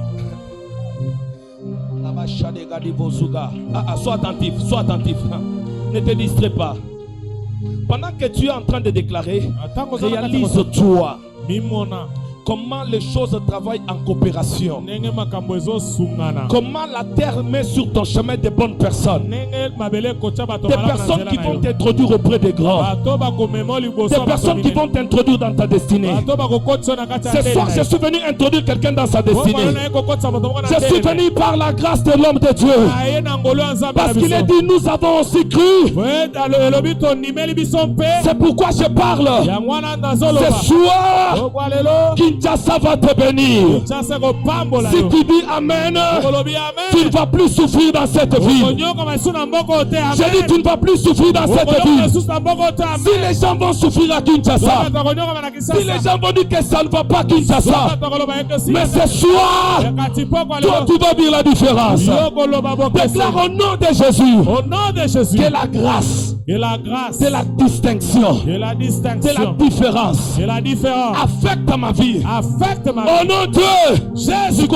Sois attentif, sois attentif. Ne te distrais pas. Pendant que tu es en train de déclarer, réalise-toi comment les choses travaillent en coopération. Comment la terre met sur ton chemin de bonnes personnes. Des personnes qui vont t'introduire auprès des grands. Des personnes qui vont t'introduire dans ta destinée. Ce soir, je suis venu introduire quelqu'un dans sa destinée. Je suis venu par la grâce de l'homme de Dieu. Parce qu'il est dit, nous avons aussi cru. C'est pourquoi je parle. Ce soir, Kinshasa va te bénir. Si tu dis Amen, tu ne vas plus souffrir dans cette vie. J'ai dit, tu ne vas plus souffrir dans cette vie. Si les gens vont souffrir à Kinshasa, si les gens vont dire que ça ne va pas à Kinshasa, mais ce soir, toi tu vas dire la différence. Déclare au nom de Jésus, que la grâce, c'est la distinction, c'est la différence, affecte ma vie. Au nom de Jésus.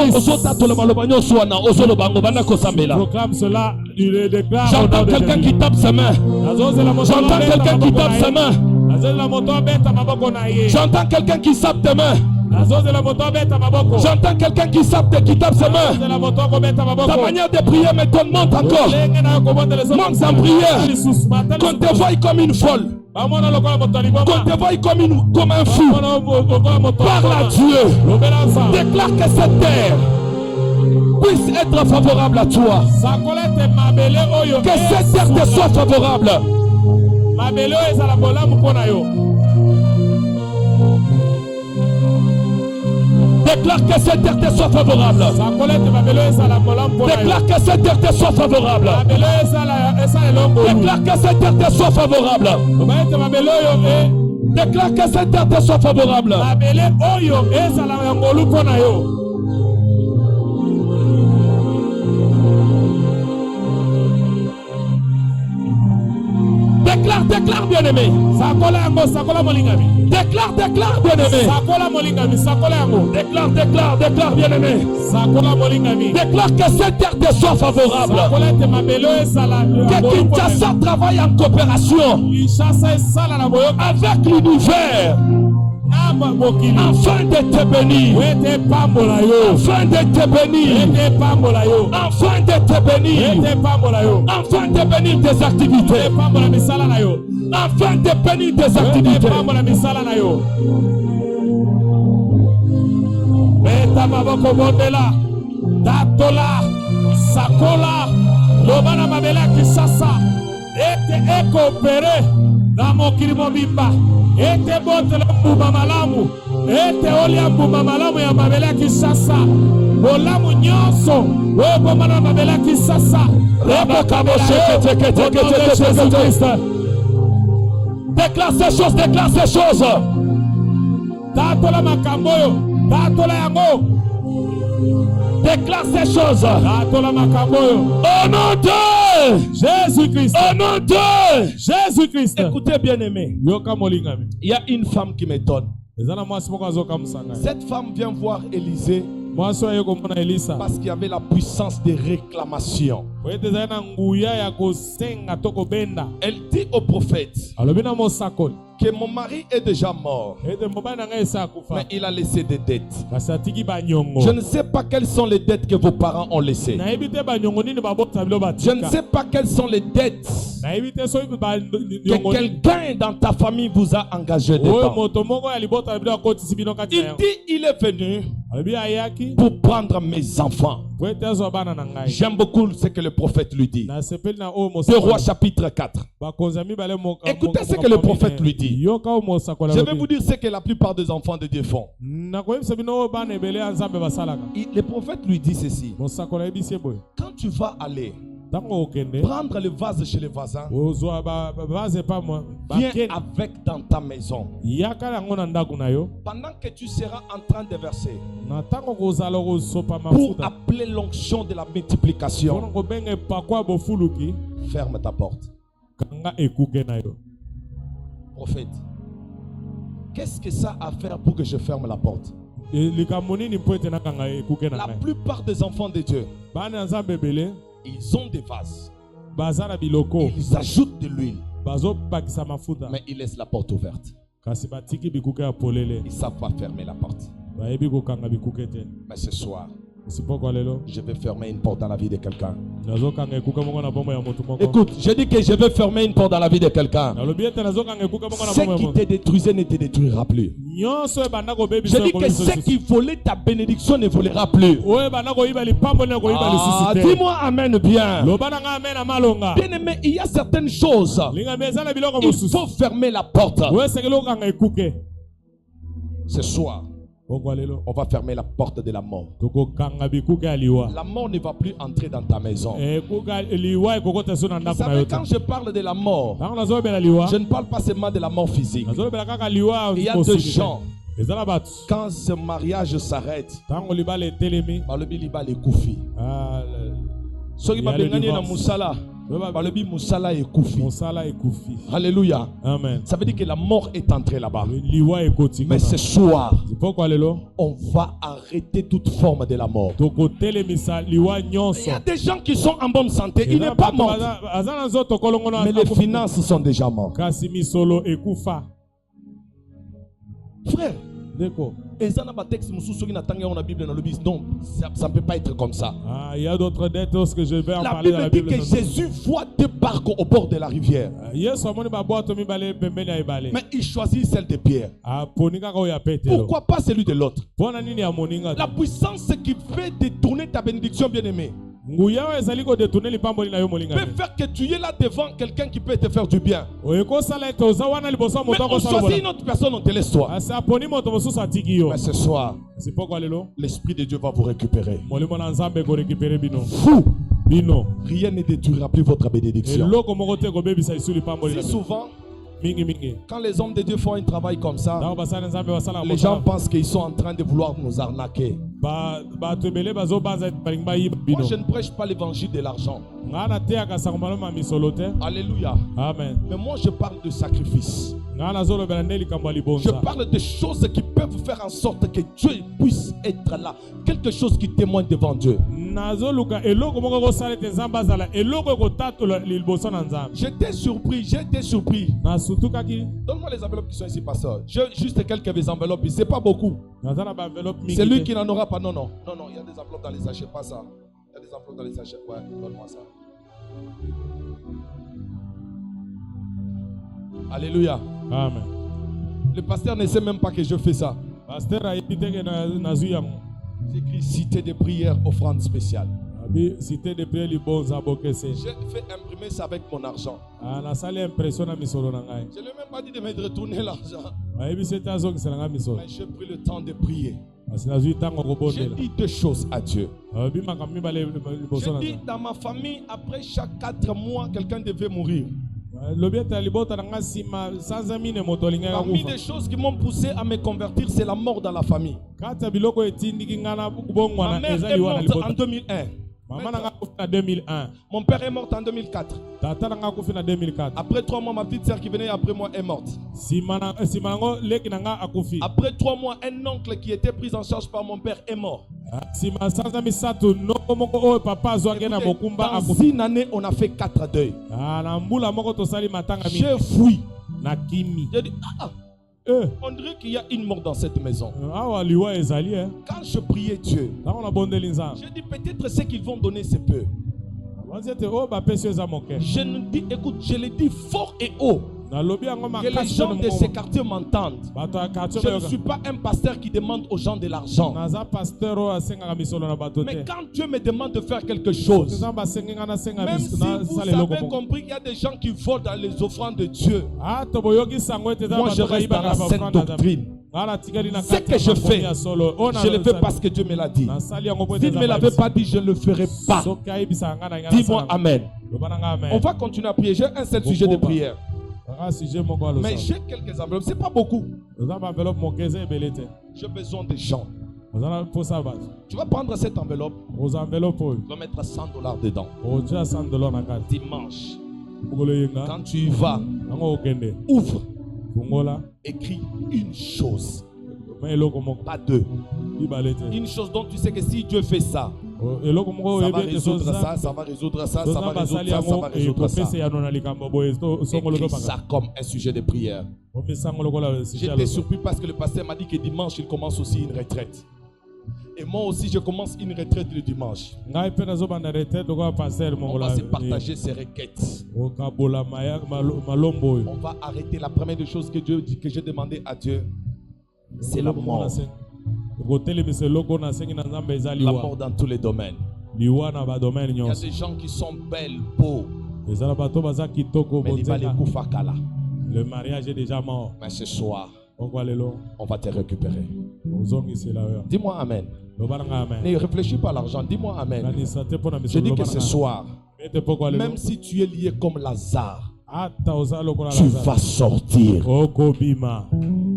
Proclame cela, il le déclare. J'entends quelqu'un qui tape sa main. J'entends quelqu'un qui tape sa main. J'entends quelqu'un qui sape tes mains. J'entends quelqu'un qui tape ses mains. Ta manière de prier me donne, monte encore. Monte en prière. Qu'on te voie comme une folle. Qu'on te voie comme un fou. Parle à Dieu. Déclare que cette terre puisse être favorable à toi. Que cette terre te soit favorable. Déclare que cette terre te soit favorable. Déclare que cette terre te soit favorable. Déclare que cette terre te soit favorable. Déclare que cette terre te soit favorable. Déclare bien-aimé. Déclare bien-aimé. Déclare bien-aimé. Déclare que cette terre te soit favorable. Que Kinshasa travaille en coopération avec l'univers. Afin de te bénir. Afin de te bénir. Afin de te bénir. Afin de bénir tes activités. Afin de bénir tes activités. Meta maboko bondela. Datola. Sakola. Lobana mabela Kinshasa. Ete ekopere. Namo kirimo bimba. Ete botela mbuba malamu. Ete olia mbuba malamu ya mabela Kinshasa. Bolamu nyonso. Webo mana mabela Kinshasa. Rebo kabo sheke. Déclare ces choses, déclare ces choses. Tatola makamboyo. Tatola yango. Déclare ces choses. Tatola makamboyo. Au nom de Jésus-Christ. Au nom de Jésus-Christ. Écoutez bien aimé. Il y a une femme qui m'étonne. Cette femme vient voir Élisée. Parce qu'il y avait la puissance de réclamation. Elle dit au prophète que mon mari est déjà mort, mais il a laissé des dettes. Je ne sais pas quelles sont les dettes que vos parents ont laissées. Je ne sais pas quelles sont les dettes que quelqu'un dans ta famille vous a engagé dedans. Il dit il est venu pour prendre mes enfants. J'aime beaucoup ce que le prophète lui dit. 2 Rois chapitre 4. Écoutez ce que le prophète lui dit. Je vais vous dire ce que la plupart des enfants de Dieu font. Le prophète lui dit ceci. Quand tu vas aller prendre le vase chez les voisins, viens avec dans ta maison. Pendant que tu seras en train de verser, pour appeler l'onction de la multiplication, ferme ta porte. Prophète, qu'est-ce que ça a à faire pour que je ferme la porte? La plupart des enfants de Dieu, ils ont des vases. Ils ajoutent de l'huile. Mais ils laissent la porte ouverte. Ils ne savent pas fermer la porte. Mais ce soir, je vais fermer une porte dans la vie de quelqu'un. Écoute, je dis que je vais fermer une porte dans la vie de quelqu'un. Ce qui te détruisait ne te détruira plus. Je dis que ce qui volait ta bénédiction ne volera plus. Dis-moi amen bien. Bien-aimé, il y a certaines choses. Il faut fermer la porte. Ce soir, on va fermer la porte de la mort. La mort ne va plus entrer dans ta maison. Vous savez, quand je parle de la mort, je ne parle pas seulement de la mort physique. Il y a deux gens. Quand ce mariage s'arrête, alléluia. Amen. Ça veut dire que la mort est entrée là-bas. Mais ce soir, on va arrêter toute forme de la mort. Il y a des gens qui sont en bonne santé. Il n'est pas mort. Mais les finances sont déjà mortes. Frère, et ça n'a pas texte dans la Bible. Non, ça ne peut pas être comme ça. Il y a d'autres textes que je vais en parler dans la Bible. La Bible dit que Jésus voit deux barques au bord de la rivière. Mais il choisit celle de Pierre. Pourquoi pas celui de l'autre? La puissance qui fait détourner ta bénédiction, bien-aimée, peut faire que tu es là devant quelqu'un qui peut te faire du bien. Mais on choisit une autre personne, on te laisse toi. Mais ce soir, l'Esprit de Dieu va vous récupérer. Fou! Rien ne détruira plus votre bénédiction. Si souvent, quand les hommes de Dieu font un travail comme ça, les gens pensent qu'ils sont en train de vouloir nous arnaquer. Moi, je ne prêche pas l'évangile de l'argent. Alléluia. Amen. Mais moi, je parle de sacrifice. Je parle de choses qui peuvent faire en sorte que Dieu puisse être là. Quelque chose qui témoigne devant Dieu. J'étais surpris. Donne-moi les enveloppes qui sont ici, pasteur. J'ai juste quelques enveloppes. C'est pas beaucoup. C'est lui qui n'en aura pas. Non, il y a des enveloppes dans les sachets, pas ça. Il y a des enveloppes dans les sachets. Ouais, donne-moi ça. Alléluia. Amen. Le pasteur ne sait même pas que je fais ça. J'écris cité de prière, offrande spéciale. J'ai fait imprimer ça avec mon argent. Je ne lui ai même pas dit de me retourner l'argent. Mais j'ai pris le temps de prier. J'ai dit deux choses à Dieu. J'ai dit dans ma famille, après chaque 4 mois, quelqu'un devait mourir. Parmi les choses qui m'ont poussé à me convertir, c'est la mort dans la famille. Ma mère est morte en 2001. Mon père est mort en 2004. Après 3 mois, ma petite soeur qui venait après moi est morte. Après 3 mois, un oncle qui était pris en charge par mon père est mort. Dans une année, on a fait 4 deuils. J'ai fui. J'ai dit, on dirait qu'il y a une mort dans cette maison. Quand je priais Dieu, j'ai dit peut-être ce qu'ils vont donner c'est peu. Je ne dis, écoute, je le dis fort et haut. Que les gens de ces quartiers m'entendent. Je ne suis pas un pasteur qui demande aux gens de l'argent. Mais quand Dieu me demande de faire quelque chose, même si vous avez compris qu'il y a des gens qui volent dans les offrandes de Dieu, moi je reste dans la sainte doctrine. Ce que je fais, je le fais parce que Dieu me l'a dit. S'il ne me l'avait pas dit, je ne le ferai pas. Dis-moi Amen. On va continuer à prier. J'ai un seul sujet de prière. Mais j'ai quelques enveloppes. Ce n'est pas beaucoup. J'ai besoin de gens. Tu vas prendre cette enveloppe. Tu vas mettre $100 dedans. Dimanche, quand tu y vas, ouvre. Écris une chose, pas deux. Une chose dont tu sais que si Dieu fait ça, ça va résoudre ça, ça va résoudre ça, ça va résoudre ça, ça va résoudre ça. Écris ça comme un sujet de prière. J'étais surpris parce que le pasteur m'a dit que dimanche il commence aussi une retraite. Et moi aussi je commence une retraite le dimanche. On va se partager ces requêtes. On va arrêter. La première des choses que j'ai demandé à Dieu, c'est la mort. La mort dans tous les domaines. Il y a des gens qui sont belles, beaux. Mais le mariage est déjà mort. Mais ce soir, on va te récupérer. Dis-moi Amen. Ne réfléchis pas à l'argent. Dis-moi Amen. Je dis que ce soir, même si tu es lié comme Lazare, tu vas sortir.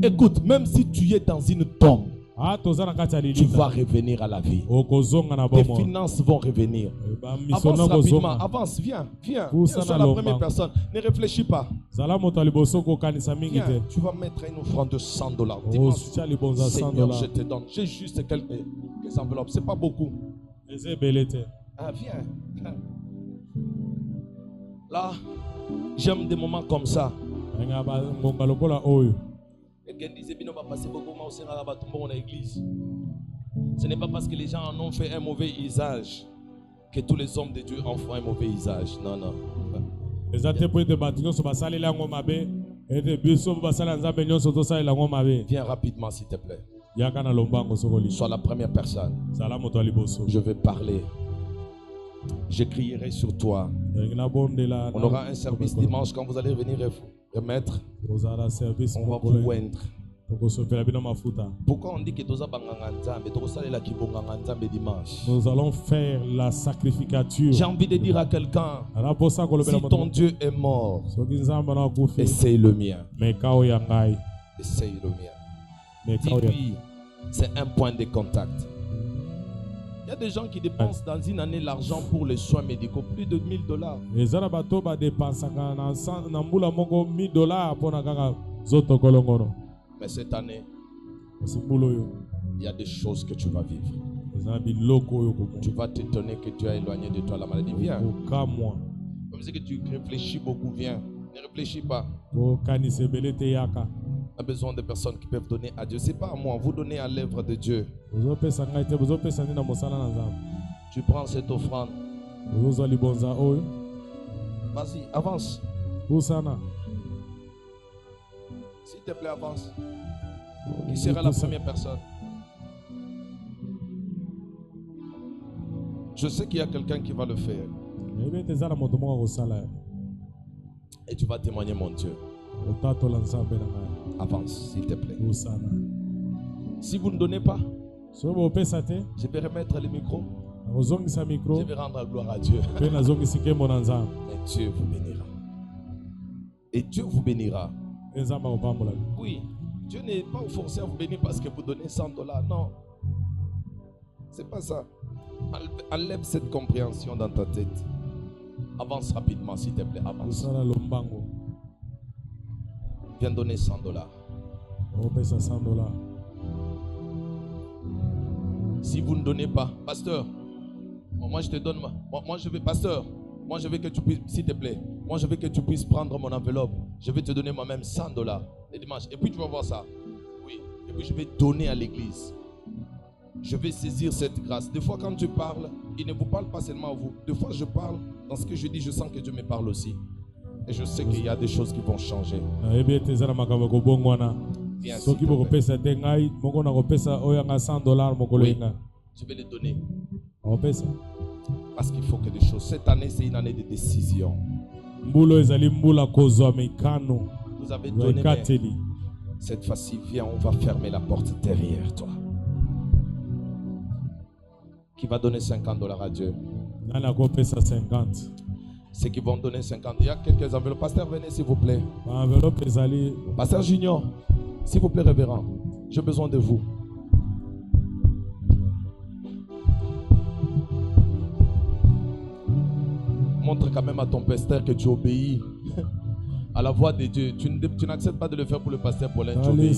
Écoute, même si tu es dans une tombe, tu vas revenir à la vie. Tes finances vont revenir. Avance rapidement, avance, viens sur la première personne. Ne réfléchis pas. Viens, tu vas mettre une offrande de $100. Dis-moi, Seigneur, je te donne. J'ai juste quelques enveloppes, c'est pas beaucoup. Ah, viens. Là, j'aime des moments comme ça. Quelqu'un disait, ce n'est pas parce que les gens en ont fait un mauvais usage que tous les hommes de Dieu en font un mauvais usage. Non, non. Viens rapidement, s'il te plaît. Sois la première personne. Je vais parler. Je crierai sur toi. On aura un service dimanche quand vous allez venir remettre. On va vous oindre. Pourquoi on dit que nous allons faire la sacrificature? J'ai envie de dire à quelqu'un, si ton Dieu est mort, essaye le mien. Essaye le mien. Dis-lui, c'est un point de contact. Il y a des gens qui dépensent dans une année l'argent pour les soins médicaux, plus de $1000. Mais cette année, il y a des choses que tu vas vivre. Tu vas t'étonner que tu as éloigné de toi la maladie. Viens. Comme c'est que tu réfléchis beaucoup, viens. Ne réfléchis pas. On a besoin de personnes qui peuvent donner à Dieu. Ce n'est pas à moi, vous donnez à l'œuvre de Dieu. Tu prends cette offrande. Vas-y, avance. S'il te plaît, avance. Qui sera la première personne? Je sais qu'il y a quelqu'un qui va le faire. Et tu vas témoigner, mon Dieu. Avance, s'il te plaît. Si vous ne donnez pas, je vais remettre le micro. Je vais rendre la gloire à Dieu. Et Dieu vous bénira. Et Dieu vous bénira. Oui, Dieu n'est pas forcé à vous bénir parce que vous donnez $100. Non. C'est pas ça. Enlève cette compréhension dans ta tête. Avance rapidement, s'il te plaît. Avance. Viens donner $100. Si vous ne donnez pas, pasteur, moi je te donne, moi je vais, pasteur, moi je veux que tu puisses, s'il te plaît, moi je veux que tu puisses prendre mon enveloppe. Je vais te donner moi-même $100 le dimanche. Et puis tu vas voir ça. Oui. Et puis je vais donner à l'église. Je vais saisir cette grâce. Des fois quand tu parles, il ne vous parle pas seulement à vous. Des fois je parle, dans ce que je dis, je sens que Dieu me parle aussi. Et je sais qu'il y a des choses qui vont changer. Viens, s'il te plaît. Oui, je vais les donner. Parce qu'il faut que des choses. Cette année, c'est une année de décision. Vous avez donné, mais cette fois-ci, viens, on va fermer la porte derrière toi. Qui va donner $50 à Dieu? Ceux qui vont donner 50. Il y a quelques enveloppes. Pasteur, venez s'il vous plaît. Pasteur Junior, s'il vous plaît, révérend. J'ai besoin de vous. Montre quand même à ton pasteur que tu obéis à la voix de Dieu. Tu n'acceptes pas de le faire pour le pasteur Paulin. Tu obéis.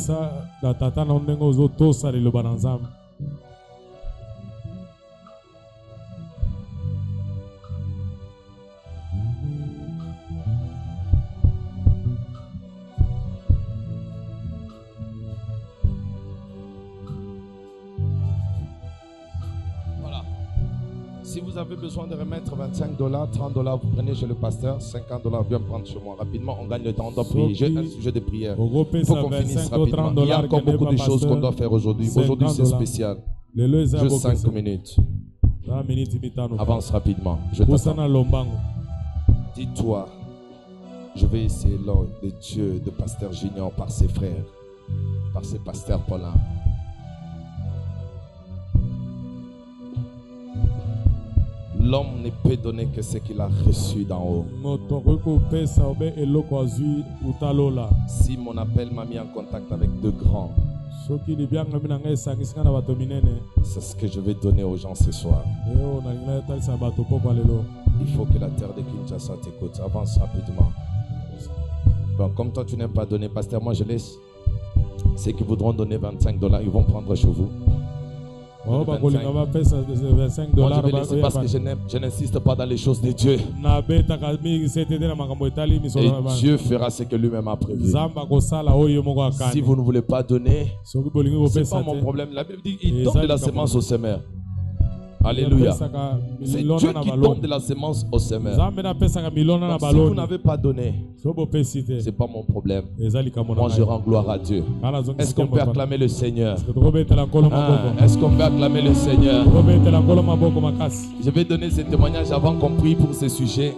Si vous avez besoin de remettre $25, $30, vous prenez chez le pasteur, $50, viens prendre chez moi. Rapidement, on gagne le temps, on doit prier. J'ai un sujet de prière. Il faut qu'on finisse rapidement. Il y a encore beaucoup de choses qu'on doit faire aujourd'hui. Aujourd'hui, c'est spécial. Juste 5 minutes. Avance rapidement. Je t'attends. Dis-toi, je vais essayer l'ordre de Dieu, de pasteur Junior, par ses frères, par ses pasteurs Paulin. L'homme ne peut donner que ce qu'il a reçu d'en haut. Si mon appel m'a mis en contact avec de grands, c'est ce que je vais donner aux gens ce soir. Il faut que la terre de Kinshasa t'écoute. Avance rapidement. Bon, comme toi tu n'aimes pas donner, pasteur, moi je laisse. Ceux qui voudront donner $25, ils vont prendre chez vous. Moi, je vais laisser parce que je n'insiste pas dans les choses de Dieu. Et Dieu fera ce que lui-même a prévu. Si vous ne voulez pas donner, ce n'est pas mon problème. La Bible dit qu'il donne de la semence au semeur. Alléluia. C'est Dieu qui donne de la semence au semeur. Donc, si vous n'avez pas donné, ce n'est pas mon problème. Moi, je rends gloire à Dieu. Est-ce qu'on peut acclamer le Seigneur? Est-ce qu'on peut acclamer le Seigneur? Je vais donner ce témoignage avant qu'on prie pour ce sujet.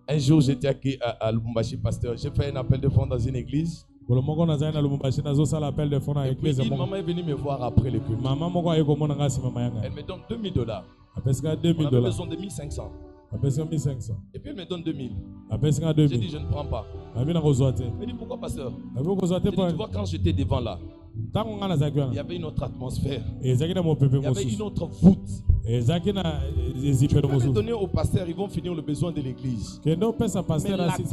Un jour, j'étais à Lubumbashi, pasteur. J'ai fait un appel de fonds dans une église. Et puis, maman est venue me voir après le culte. Elle me donne $2000. On avait besoin de 1500. Et puis elle me donne 2000. J'ai dit je ne prends pas. Elle me dit pourquoi pasteur? J'ai dit, tu vois, quand j'étais devant là, il y avait une autre atmosphère. Il y avait une autre voûte. Tu peux les donner au pasteur, ils vont finir le besoin de l'église. Mais la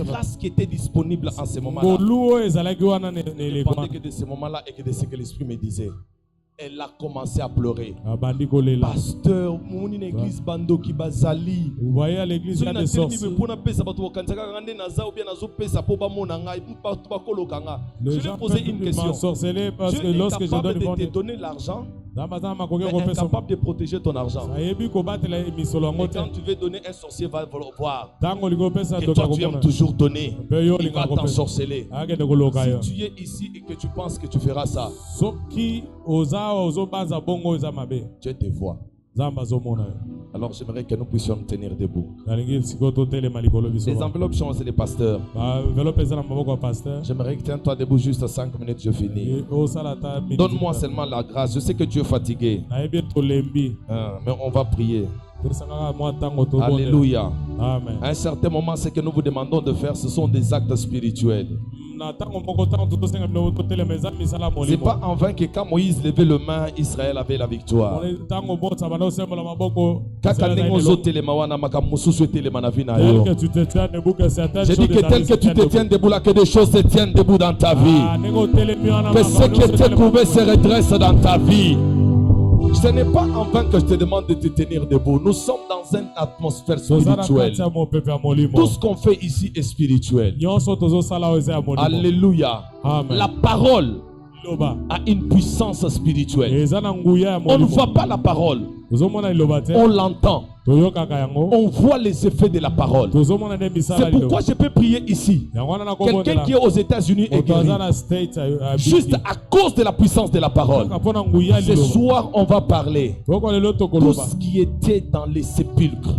grâce qui était disponible en ce moment-là ne dépendait que de ce moment-là et que de ce que l'Esprit me disait. Elle a commencé à pleurer. Pasteur, mon église bando qui bazali. Vous voyez à l'église, il y a des sorciers. Les gens posé une question. Dieu est capable de te donner l'argent, mais incapable de protéger ton argent. Et quand tu veux donner, un sorcier va voir que toi tu aimes toujours donner. Il va t'ensorceler. Si tu es ici et que tu penses que tu feras ça, Dieu te voit. Alors j'aimerais que nous puissions nous tenir debout. Les enveloppes sont les pasteurs. J'aimerais que tiens-toi debout juste 5 minutes, je finis. Donne-moi seulement la grâce. Je sais que tu es fatigué. Mais on va prier. Alléluia. Amen. À un certain moment, ce que nous vous demandons de faire, ce sont des actes spirituels. C'est pas en vain que quand Moïse levait le main, Israël avait la victoire. Je dis que tel que tu te tiens debout là, que des choses se tiennent debout dans ta vie. Que ce qui était courbé se redresse dans ta vie. Ce n'est pas en vain que je te demande de te tenir debout. Nous sommes dans une atmosphère spirituelle. Tout ce qu'on fait ici est spirituel. Alléluia. Amen. La parole a une puissance spirituelle. On ne voit pas la parole. On l'entend. On voit les effets de la parole. C'est pourquoi je peux prier ici. Quelqu'un qui est aux États-Unis est guéri. Juste à cause de la puissance de la parole. Ce soir, on va parler. Tout ce qui était dans les sépulcres.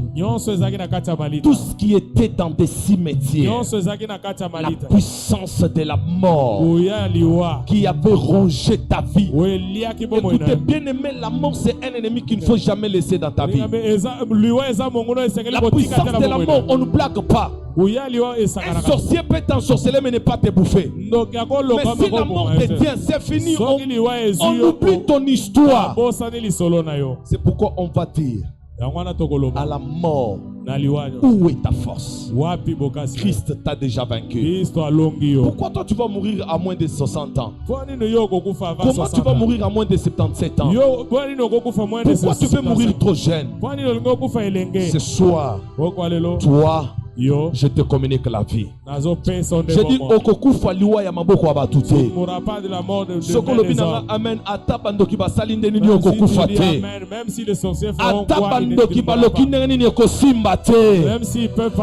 Tout ce qui était dans des cimetières. La puissance de la mort qui avait rongé ta vie. Écoutez, bien aimé, la mort c'est un ennemi qu'il ne faut jamais laisser dans ta vie. La puissance de la mort, on ne blague pas. Un sorcier peut t'ensorceler mais ne pas te bouffer. Mais si la mort te tient, c'est fini. On oublie ton histoire. C'est pourquoi on va dire à la mort, où est ta force? Christ t'a déjà vaincu. Pourquoi toi tu vas mourir à moins de 60 ans? Comment tu vas mourir à moins de 77 ans? Pourquoi tu veux mourir trop jeune? Ce soir, toi, je te communique la vie. Je dis okokufa liwa ya maboko abatute. Sokolobi na amen atabandoki basalinde nini okokufa te. Atabandoki baloki nini okosimba te.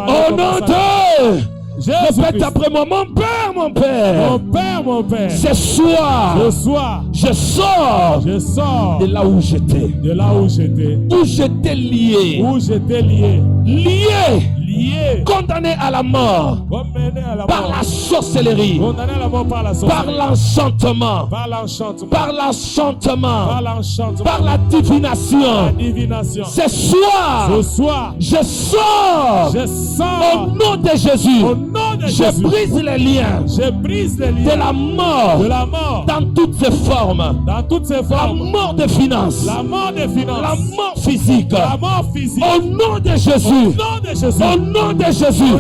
Oh non Dieu! Répète après moi, mon Père, mon Père. Mon Père, mon Père. Ce soir, je sors de là où j'étais. Où j'étais lié. Condamné à la mort par la sorcellerie, par l'enchantement, par la divination. Ce soir, je sors au nom de Jésus. Je brise les liens de la mort dans toutes ses formes. La mort des finances, la mort physique. Au nom de Jésus. Au nom de Jésus.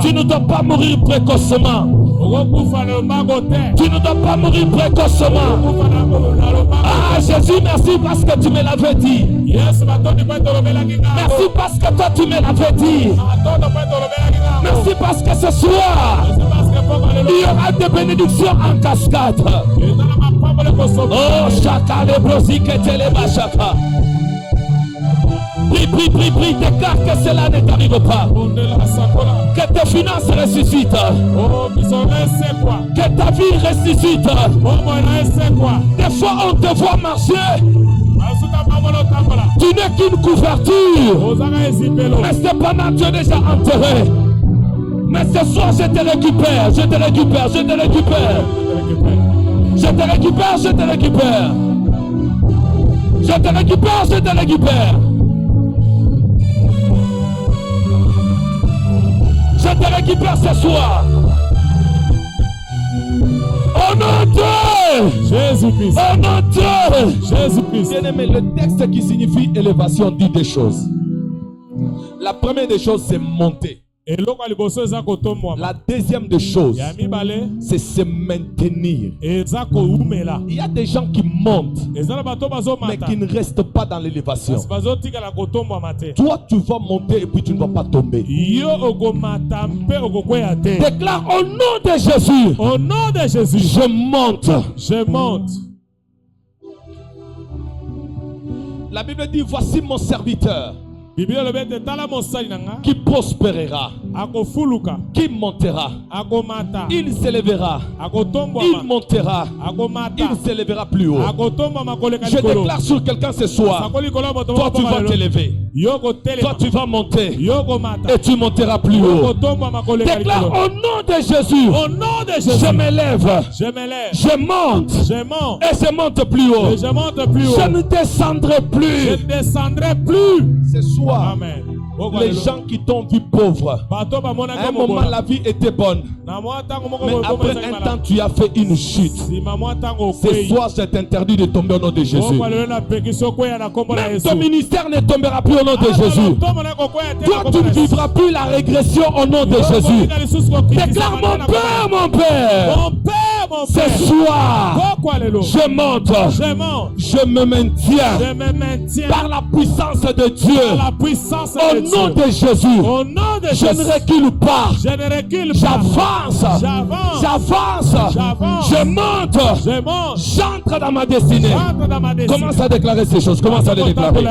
Tu ne dois pas mourir précocement. Tu ne dois pas mourir précocement. Ah Jésus, merci parce que tu me l'avais dit. Merci parce que toi tu me l'avais dit. Merci parce que ce soir il y aura des bénédictions en cascade. Oh chaka le brosik et teleba chaka. Prie, déclare que cela ne t'arrive pas. Que tes finances ressuscitent. Que ta vie ressuscite. Des fois on te voit marcher. Tu n'es qu'une couverture. Mais cependant tu es déjà enterré. Mais ce soir je te récupère. Je te récupère. Je te récupère ce soir. Au nom de Jésus-Christ. Au nom de Jésus-Christ. Bien aimé, le texte qui signifie élévation dit des choses. La première des choses, c'est monter. La deuxième des choses, c'est se maintenir. Il y a des gens qui montent, mais qui ne restent pas dans l'élévation. Toi, tu vas monter et puis tu ne vas pas tomber. Déclare au nom de Jésus. Au nom de Jésus. Je monte. Je monte. La Bible dit, voici mon serviteur. Qui prospérera, qui montera, il s'élèvera, il montera, il s'élèvera plus haut. Je déclare sur quelqu'un ce soir, toi tu vas t'élever, toi tu vas monter et tu monteras plus haut. Déclare au nom de Jésus, je m'élève, je monte et je monte plus haut. Je ne descendrai plus. Ce soir, amen. Les gens qui t'ont vu pauvre, à un moment la vie était bonne, mais après un temps tu as fait une chute. Ce soir je t'interdis de tomber au nom de Jésus. Même ton ministère ne tombera plus au nom de Jésus. Toi tu ne vivras plus la régression au nom de Jésus. Déclare mon Père. Ce soir, je monte, je me maintiens par la puissance de Dieu. Au nom de Jésus, Au nom de je Jésus, ne recule pas. je ne recule pas. J'avance. J'avance. J'avance. J'avance. Je monte. Je monte. J'entre dans ma destinée. J'entre dans ma destinée. Commence à déclarer ces choses. Commence à les déclarer.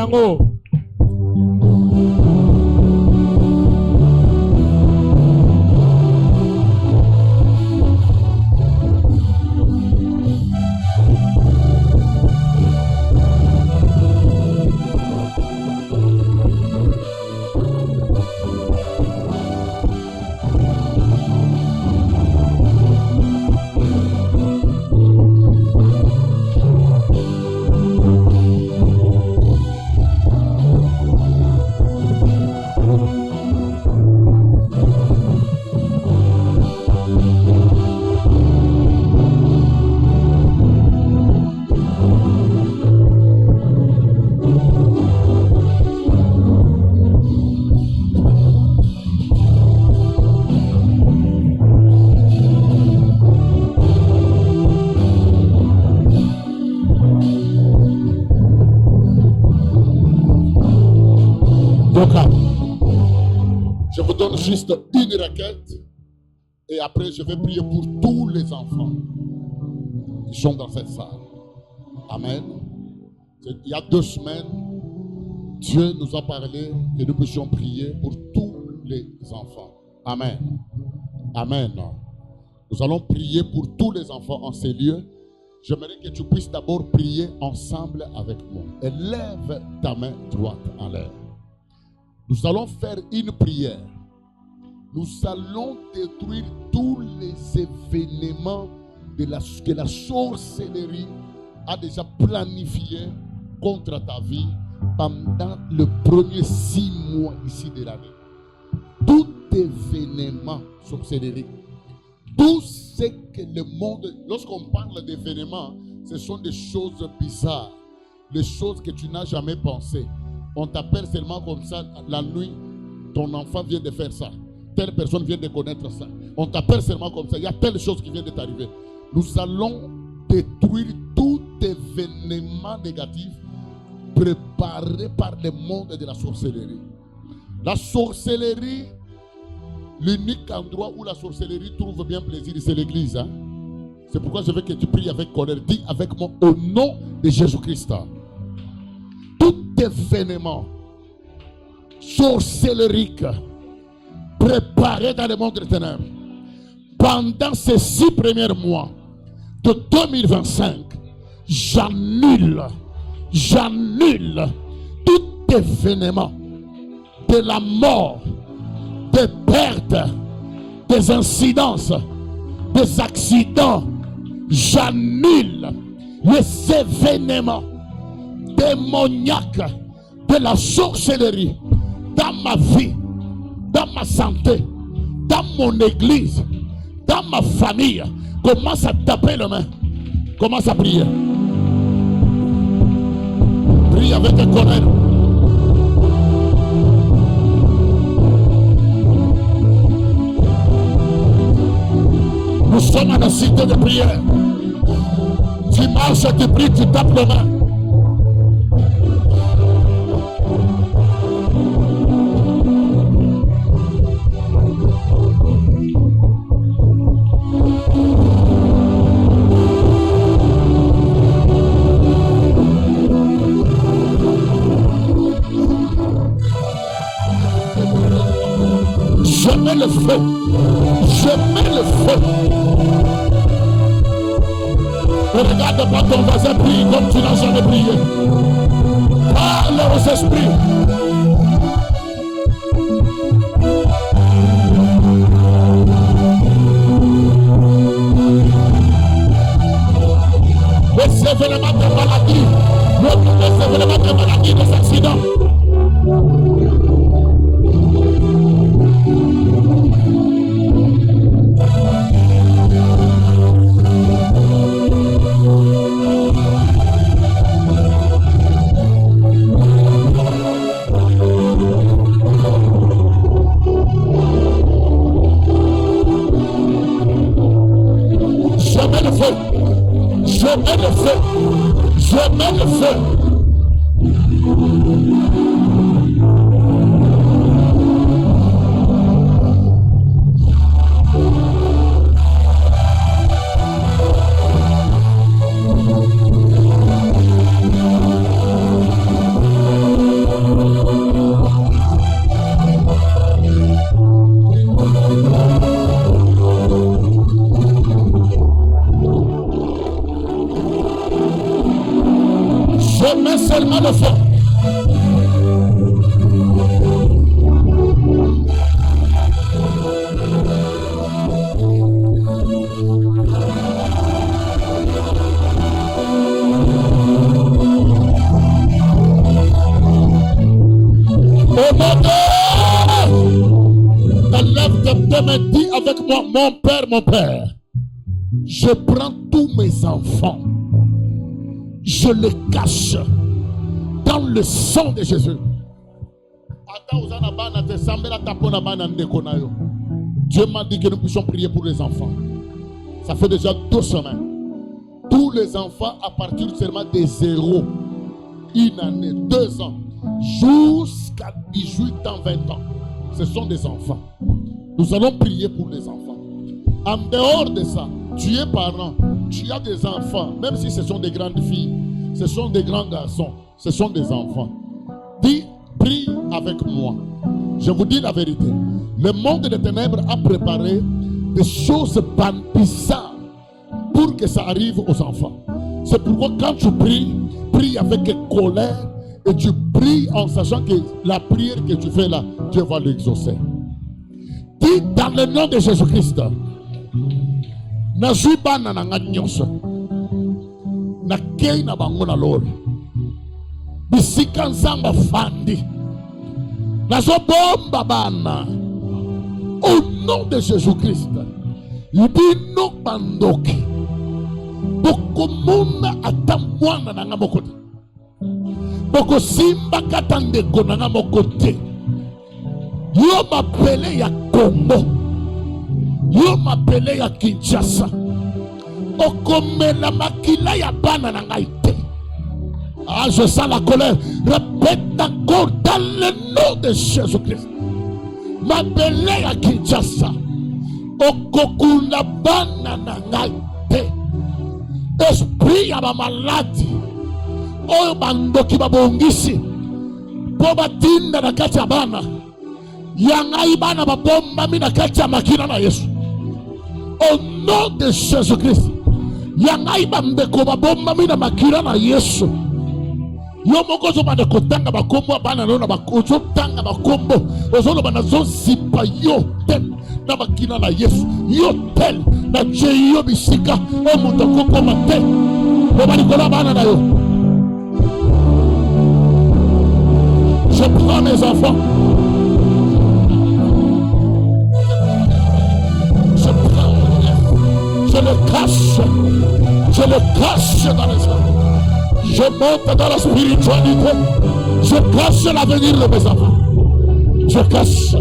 Je vous donne juste une requête et après je vais prier pour tous les enfants qui sont dans cette salle. Amen. Il y a 2 semaines, Dieu nous a parlé que nous puissions prier pour tous les enfants. Amen. Amen. Nous allons prier pour tous les enfants en ces lieux. J'aimerais que tu puisses d'abord prier ensemble avec moi. Et lève ta main droite en l'air. Nous allons faire une prière. Nous allons détruire tous les événements que la sorcellerie a déjà planifié contre ta vie pendant le premier 6 mois ici de l'année. Tout événement sorcellerie, tout ce que le monde, lorsqu'on parle d'événements, ce sont des choses bizarres, des choses que tu n'as jamais pensées. On t'appelle seulement comme ça la nuit, ton enfant vient de faire ça, telle personne vient de connaître ça. On t'appelle seulement comme ça, il y a telle chose qui vient de t'arriver. Nous allons détruire tout événement négatif préparé par le monde de la sorcellerie. La sorcellerie, l'unique endroit où la sorcellerie trouve bien plaisir, c'est l'église. Hein? C'est pourquoi je veux que tu pries avec colère. Dis avec moi au nom de Jésus-Christ. Tout événement sorcellerique préparé dans le monde des ténèbres pendant ces 6 premiers mois de 2025, j'annule tout événement de la mort, des pertes, des incidences, des accidents. J'annule les événements démoniaques de la sorcellerie dans ma vie, dans ma santé, dans mon église, dans ma famille. Commence à taper les mains. Commence à prier. Prie avec un colère. Nous sommes à la cité de prière. Tu marches, tu pries, tu tapes les mains. Je mets le feu. Je mets le feu. Ne regarde pas ton voisin, prie comme tu n'as jamais prié. Parle aux esprits. Les événements de maladie, les événements de maladie, des accidents. Je mets le feu. Je mets le feu. Je mets seulement le feu. Lève tes deux mains, dis avec moi, mon Père, je prends tous mes enfants, je les cache dans le sang de Jésus. Dieu m'a dit que nous puissions prier pour les enfants. Ça fait déjà 2 semaines. Tous les enfants à partir seulement de 0, 1 année, 2 ans, jusqu'à 18 ans, 20 ans. Ce sont des enfants. Nous allons prier pour les enfants. En dehors de ça, tu es parent, tu as des enfants, même si ce sont des grandes filles, ce sont des grands garçons, ce sont des enfants. Dis, prie avec moi. Je vous dis la vérité. Le monde des ténèbres a préparé des choses bizarres pour que ça arrive aux enfants. C'est pourquoi quand tu pries, prie avec colère et tu pries en sachant que la prière que tu fais là, Dieu va l'exaucer. Dis dans le nom de Jésus-Christ. Nazui bana na nganyos. Na kei na bangona lolo. Bisika nzamba fandi. Nazo bomba bana. Au nom de Jésus-Christ. Libino bandoki. Bokomona atamwana na ngamokote. Boko simba katande kona ngamokote. Yo m'appelé ya Congo. Yo m'appelé ya Kinshasa. Okomela makila ya bana na ngaite. Ah, je sens la colère. Répète encore dans le nom de Jésus-Christ. M'appelé ya Kinshasa. Okokuna bana na ngaite. Esprit ya ba maladi. Oyo bandoki babongisi. Po batinda na kati ya bana. Yangai bana babomba mina kati ya makina na Yesu. Au nom de Jésus-Christ. Yangai bambeko babomba mina makina na Yesu. Yo moko zo bana kotanga bakombo bana lona bakozo tanga bakombo. Ozolo bana zo sipa yo tel na makina na Yesu. Yo tel na cheyo bisika o mutoko koma tel. Bo bani kola bana na yo. Je prends mes enfants. Je le cache dans les hommes. Je monte dans la spiritualité. Je cache l'avenir de mes enfants. Je cache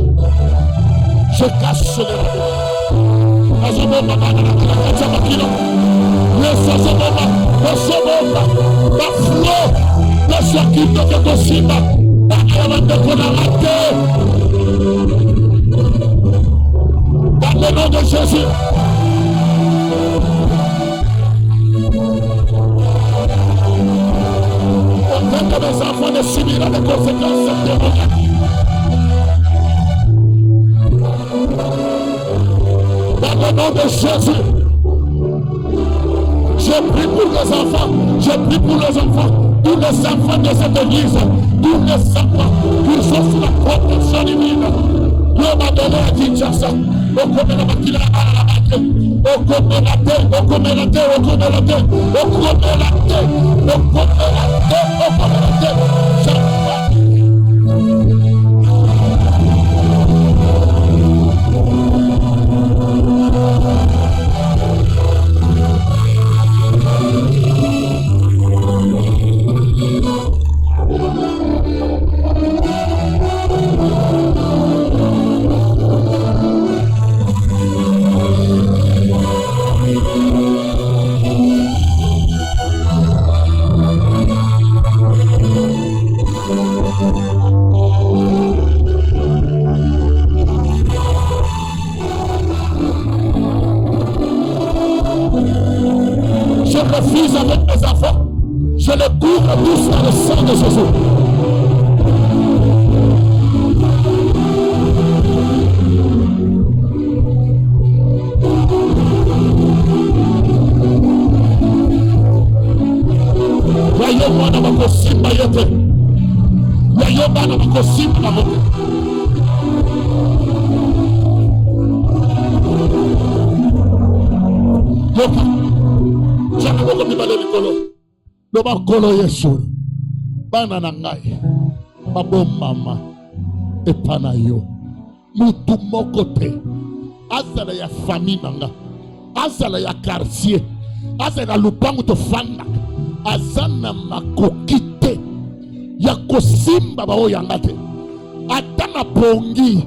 dans le nom de Jésus. Que mes enfants ne subiront les conséquences démoniaques. Dans le nom de Jésus, je prie pour les enfants, je prie pour les enfants, tous les enfants de cette église, tous les enfants qui sont sous la protection divine. Dieu m'a donné à Kinshasa, au commun makila à la base, au commun la terre, au commun la terre, au commun la terre, au commun la terre, au commun la terre, au commun la terre. Avec mes enfants, je les couvre tous dans le sang de Jésus. Voyez mwana bakosimba ye te. Ya yo bana bakosimba bango te. Yoka jana boko mibale likolo loba kolo Yesu bana na ngai babombama epana yo mutu moko te azala ya famille nanga azala ya quartier azala lupangu tofanda azana makoki te ya kosimba bao yanga te ata na pongi.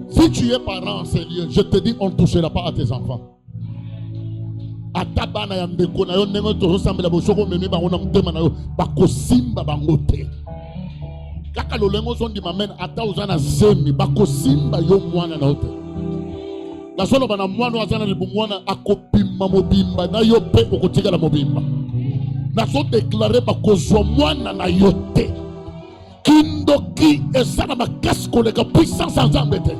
Si tu es parent, Seigneur, je te dis, on ne touchera pas à tes enfants. Atabana ya ndeko na yo nengo to sambela bosoko memi bango na mutema na yo bakosimba bango te. Kaka lolengo zondi mamen ata uzana zemi bakosimba yo mwana na ote. Na solo bana mwana wazana libu mwana akopima mobimba na yo pe okotika la mobimba. Na so déclarer bakozwa mwana na yo te. Kindoki esana makasko leka puissance en Nzambe te.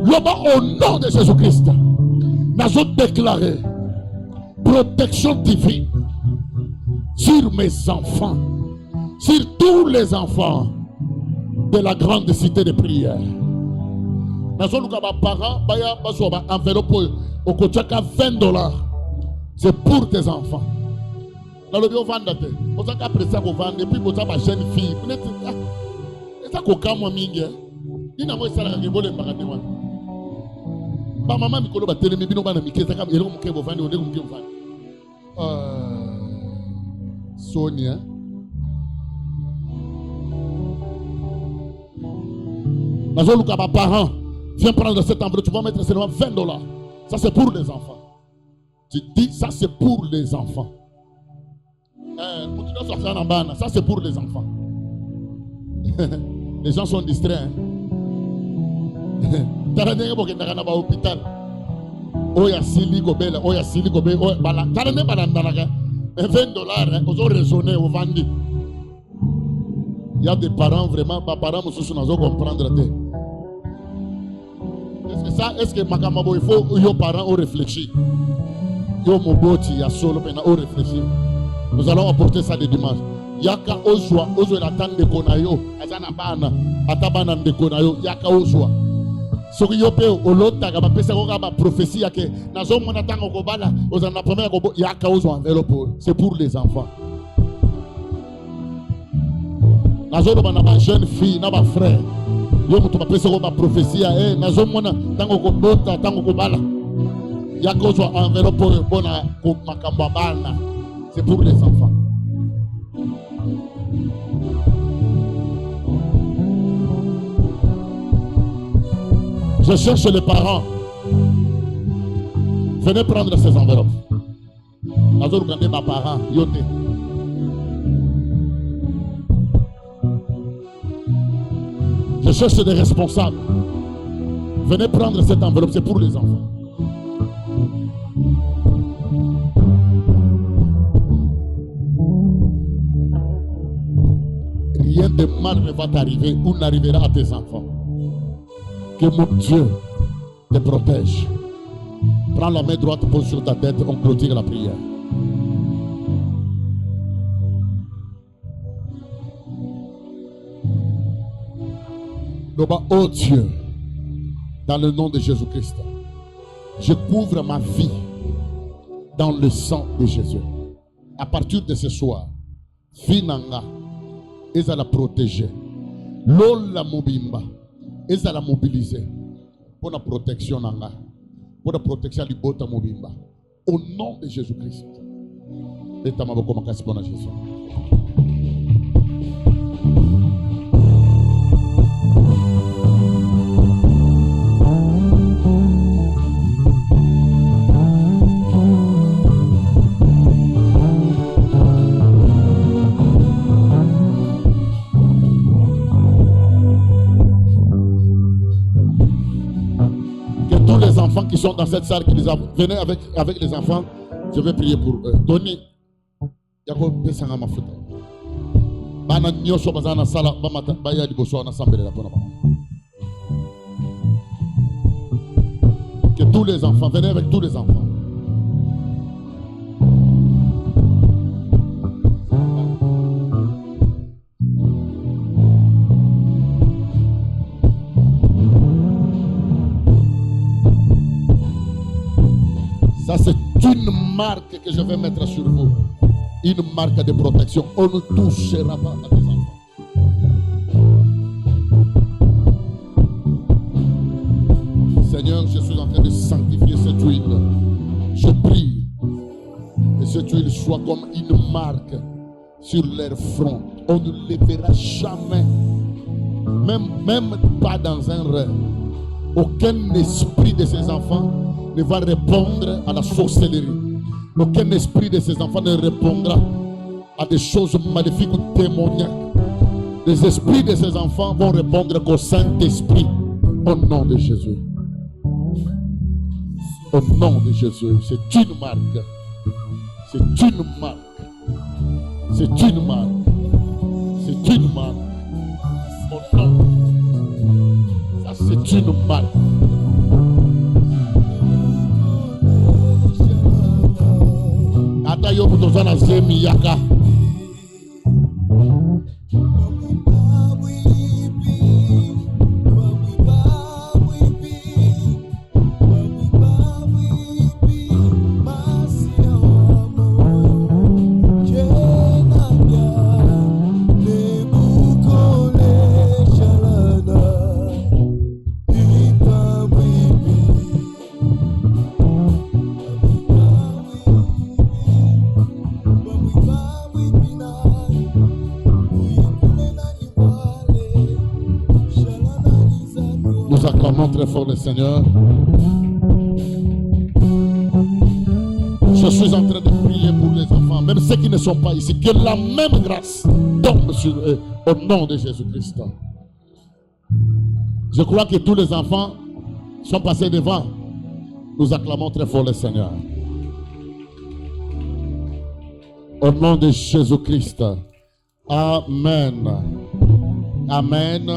Loba au nom de Jésus-Christ. Nous avons déclaré protection divine sur mes enfants, sur tous les enfants de la grande cité de prière. Nous avons dit que parents ont une enveloppe au côté de $20. C'est pour tes enfants. Nous avons dit que vous avez appris ça, et puis vous avez une jeune fille. Vous avez dit que vous avez une jeune fille. Ba maman mikolo ba telemi bino bana mikeza ka eloko muke bovandi onde muke bovandi. Sonia. Nazoluka ba parents, viens prendre cette enveloppe, tu vas mettre seulement $20. Ça c'est pour les enfants. Tu dis ça c'est pour les enfants. Ça c'est pour les enfants. Les gens sont distraits. Hein? Taranenge bokenda kana ba hôpital oya sili gobela oya sili gobe bala tarane balandalaka $20 ozo raisonner au vandi. Il y a des parents vraiment pas parents mususu nazo comprendre te. Est-ce que makamabo il faut yo parents au réfléchir yo moboti ya solo pena au réfléchir. Nous allons apporter ça de dimanche. Yaka ozwa la tande konayo azana bana atabana ndekonayo yaka ozwa. Soki yo pe olotaka bapesa ko ka ba prophétie yake nazo mona tango ko bala ozana première ko yaka ozwa enveloppe c'est pour les enfants. Nazo lo bana ba jeune fille na ba frère yo mutu bapesa ko ba prophétie nazo mona tango ko bota tango ko bala yaka ozwa enveloppe bona ko makambo bana c'est pour les enfants. Je cherche les parents. Venez prendre ces enveloppes. Nazo regardez ma parent, yote. Je cherche des responsables. Venez prendre cette enveloppe, c'est pour les enfants. Rien de mal ne va t'arriver ou n'arrivera à tes enfants. Que mon Dieu te protège. Prends la main droite, pose sur ta tête, on clôture la prière. Oh Dieu, dans le nom de Jésus-Christ, je couvre ma vie dans le sang de Jésus. À partir de ce soir, Finanga, ils allaient la protéger. Lola Mobimba. Ils allaient la mobiliser pour la protection nanga, pour la protection du bota mobimba. Au nom de Jésus-Christ. Et ta maboko makasi pour Jésus. Qui sont dans cette salle, qui les venez avec les enfants, je vais prier pour eux. Tony, Yako Pesanga Mafuta. Bana Nyoso Bazana Sala, Baya Diboso, Ensemble de la Pona. Que tous les enfants, venez avec tous les enfants. Ça, c'est une marque que je vais mettre sur vous. Une marque de protection. On ne touchera pas à tes enfants. Seigneur, je suis en train de sanctifier cette huile. Je prie que cette huile soit comme une marque sur leur front. On ne les verra jamais. Même pas dans un rêve. Aucun esprit de ces enfants ne va répondre à la sorcellerie. Aucun esprit de ces enfants ne répondra à des choses maléfiques ou démoniaques. Les esprits de ces enfants vont répondre qu'au Saint-Esprit. Au nom de Jésus. Au nom de Jésus. C'est une marque. C'est une marque. C'est une marque. C'est une marque. Au nom. Ça, c'est une marque. Atayo kutozana zemi yaka. Acclamons très fort le Seigneur. Je suis en train de prier pour les enfants, même ceux qui ne sont pas ici, que la même grâce tombe sur eux au nom de Jésus-Christ. Je crois que tous les enfants sont passés devant. Nous acclamons très fort le Seigneur. Au nom de Jésus-Christ. Amen. Amen.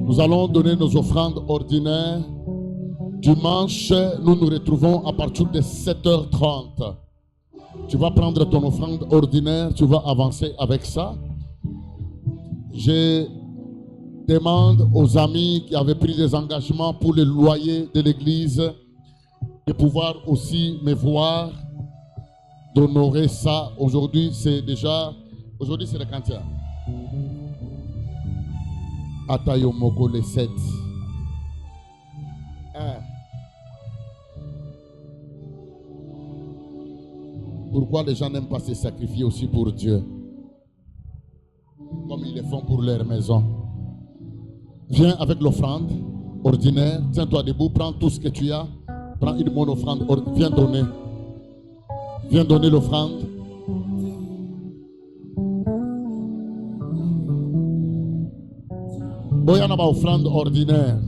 Nous allons donner nos offrandes ordinaires. Dimanche, nous nous retrouvons à partir de 7h30. Tu vas prendre ton offrande ordinaire, tu vas avancer avec ça. Je demande aux amis qui avaient pris des engagements pour le loyer de l'église de pouvoir aussi me voir, d'honorer ça. Aujourd'hui, c'est le 40e. Atayo Moko le 7. Pourquoi les gens n'aiment pas se sacrifier aussi pour Dieu, comme ils le font pour leur maison? Viens avec l'offrande ordinaire. Tiens-toi debout, prends tout ce que tu as. Prends une bonne offrande. Viens donner. Viens donner l'offrande. Boyana ba offrande ordinaire.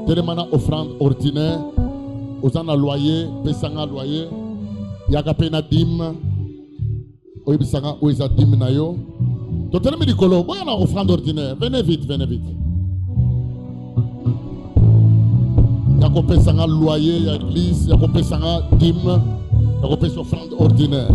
Telemana offrande ordinaire. Osana loyer, pesanga loyer. Yaka pena dim. Oibisanga oisa dim na yo. Totelemi dikolo. Boyana offrande ordinaire. Venez vite, venez vite. Yako pesanga loyer, ya église. Yako pesanga dim. Yako pesa offrande ordinaire.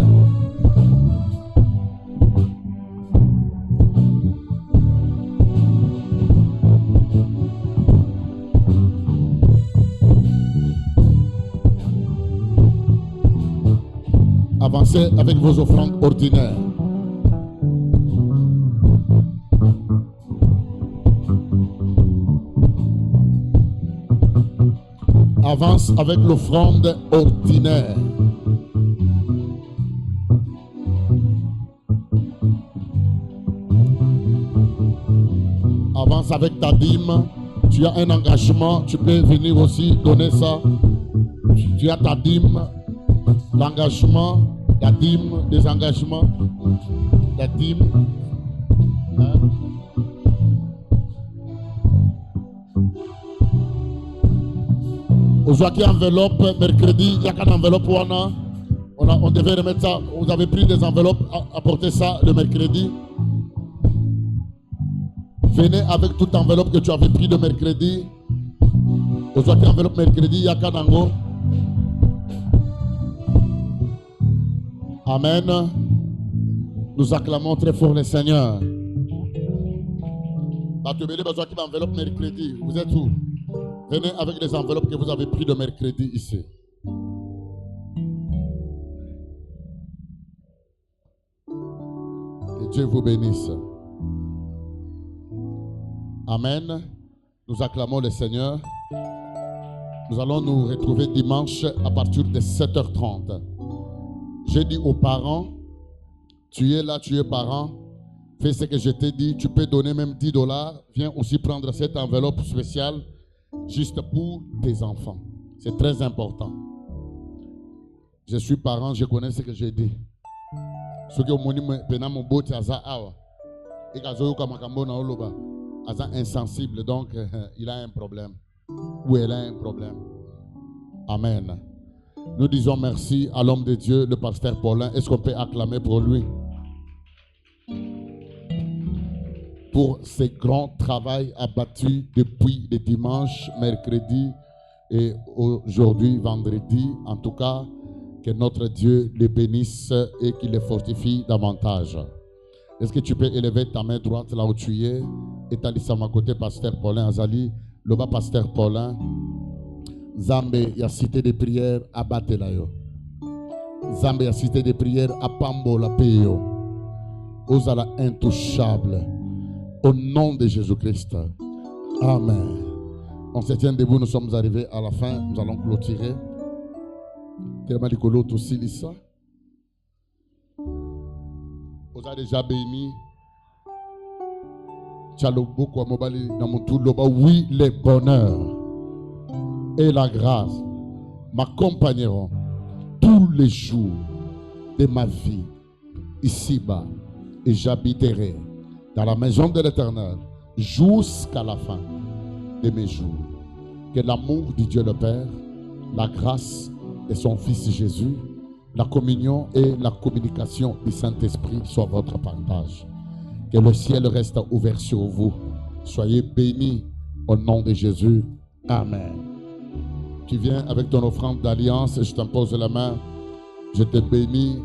Avancez avec vos offrandes ordinaires. Avance avec l'offrande ordinaire. Avance avec ta dîme. Tu as un engagement, tu peux venir aussi donner ça. Tu as ta dîme, l'engagement, la dîme, des engagements, la dîme. Aujourd'hui, enveloppe, mercredi, il y a qu'une enveloppe. On devait remettre ça. Vous avez pris des enveloppes, apportez ça le mercredi. Venez avec toute enveloppe que tu avais pris le mercredi. Aujourd'hui, enveloppe mercredi, Yakanango. Amen. Nous acclamons très fort le Seigneur. Enveloppe mercredi. Vous êtes où? Venez avec les enveloppes que vous avez prises de mercredi ici. Que Dieu vous bénisse. Amen. Nous acclamons le Seigneur. Nous allons nous retrouver dimanche à partir de 7h30. J'ai dit aux parents, tu es là, tu es parent, fais ce que je t'ai dit, tu peux donner même $10. Viens aussi prendre cette enveloppe spéciale juste pour tes enfants. C'est très important. Je suis parent, je connais ce que j'ai dit. Ce que insensible, donc il a un problème. Ou elle a un problème. Amen. Nous disons merci à l'homme de Dieu, le pasteur Paulin. Est-ce qu'on peut acclamer pour lui? Pour ce grand travail abattu depuis le dimanche, mercredi et aujourd'hui, vendredi. En tout cas, que notre Dieu les bénisse et qu'il les fortifie davantage. Est-ce que tu peux élever ta main droite là où tu es? Et t'as à ma côté, pasteur Paulin Azali, le bas pasteur Paulin. Zambé, il y a cité des prières à Batelayo. Zambé, il y a cité des prières à Pambo, la Peyo. Ozala intouchable. Au nom de Jésus-Christ. Amen. On se tient debout, nous sommes arrivés à la fin. Nous allons clôturer. Vous avez déjà béni. Oui, le bonheur et la grâce m'accompagneront tous les jours de ma vie ici-bas, et j'habiterai dans la maison de l'Éternel jusqu'à la fin de mes jours. Que l'amour de Dieu le Père, la grâce de son Fils Jésus, la communion et la communication du Saint-Esprit soient votre partage. Que le ciel reste ouvert sur vous. Soyez bénis au nom de Jésus. Amen. Tu viens avec ton offrande d'alliance, je t'impose la main. Je te bénis.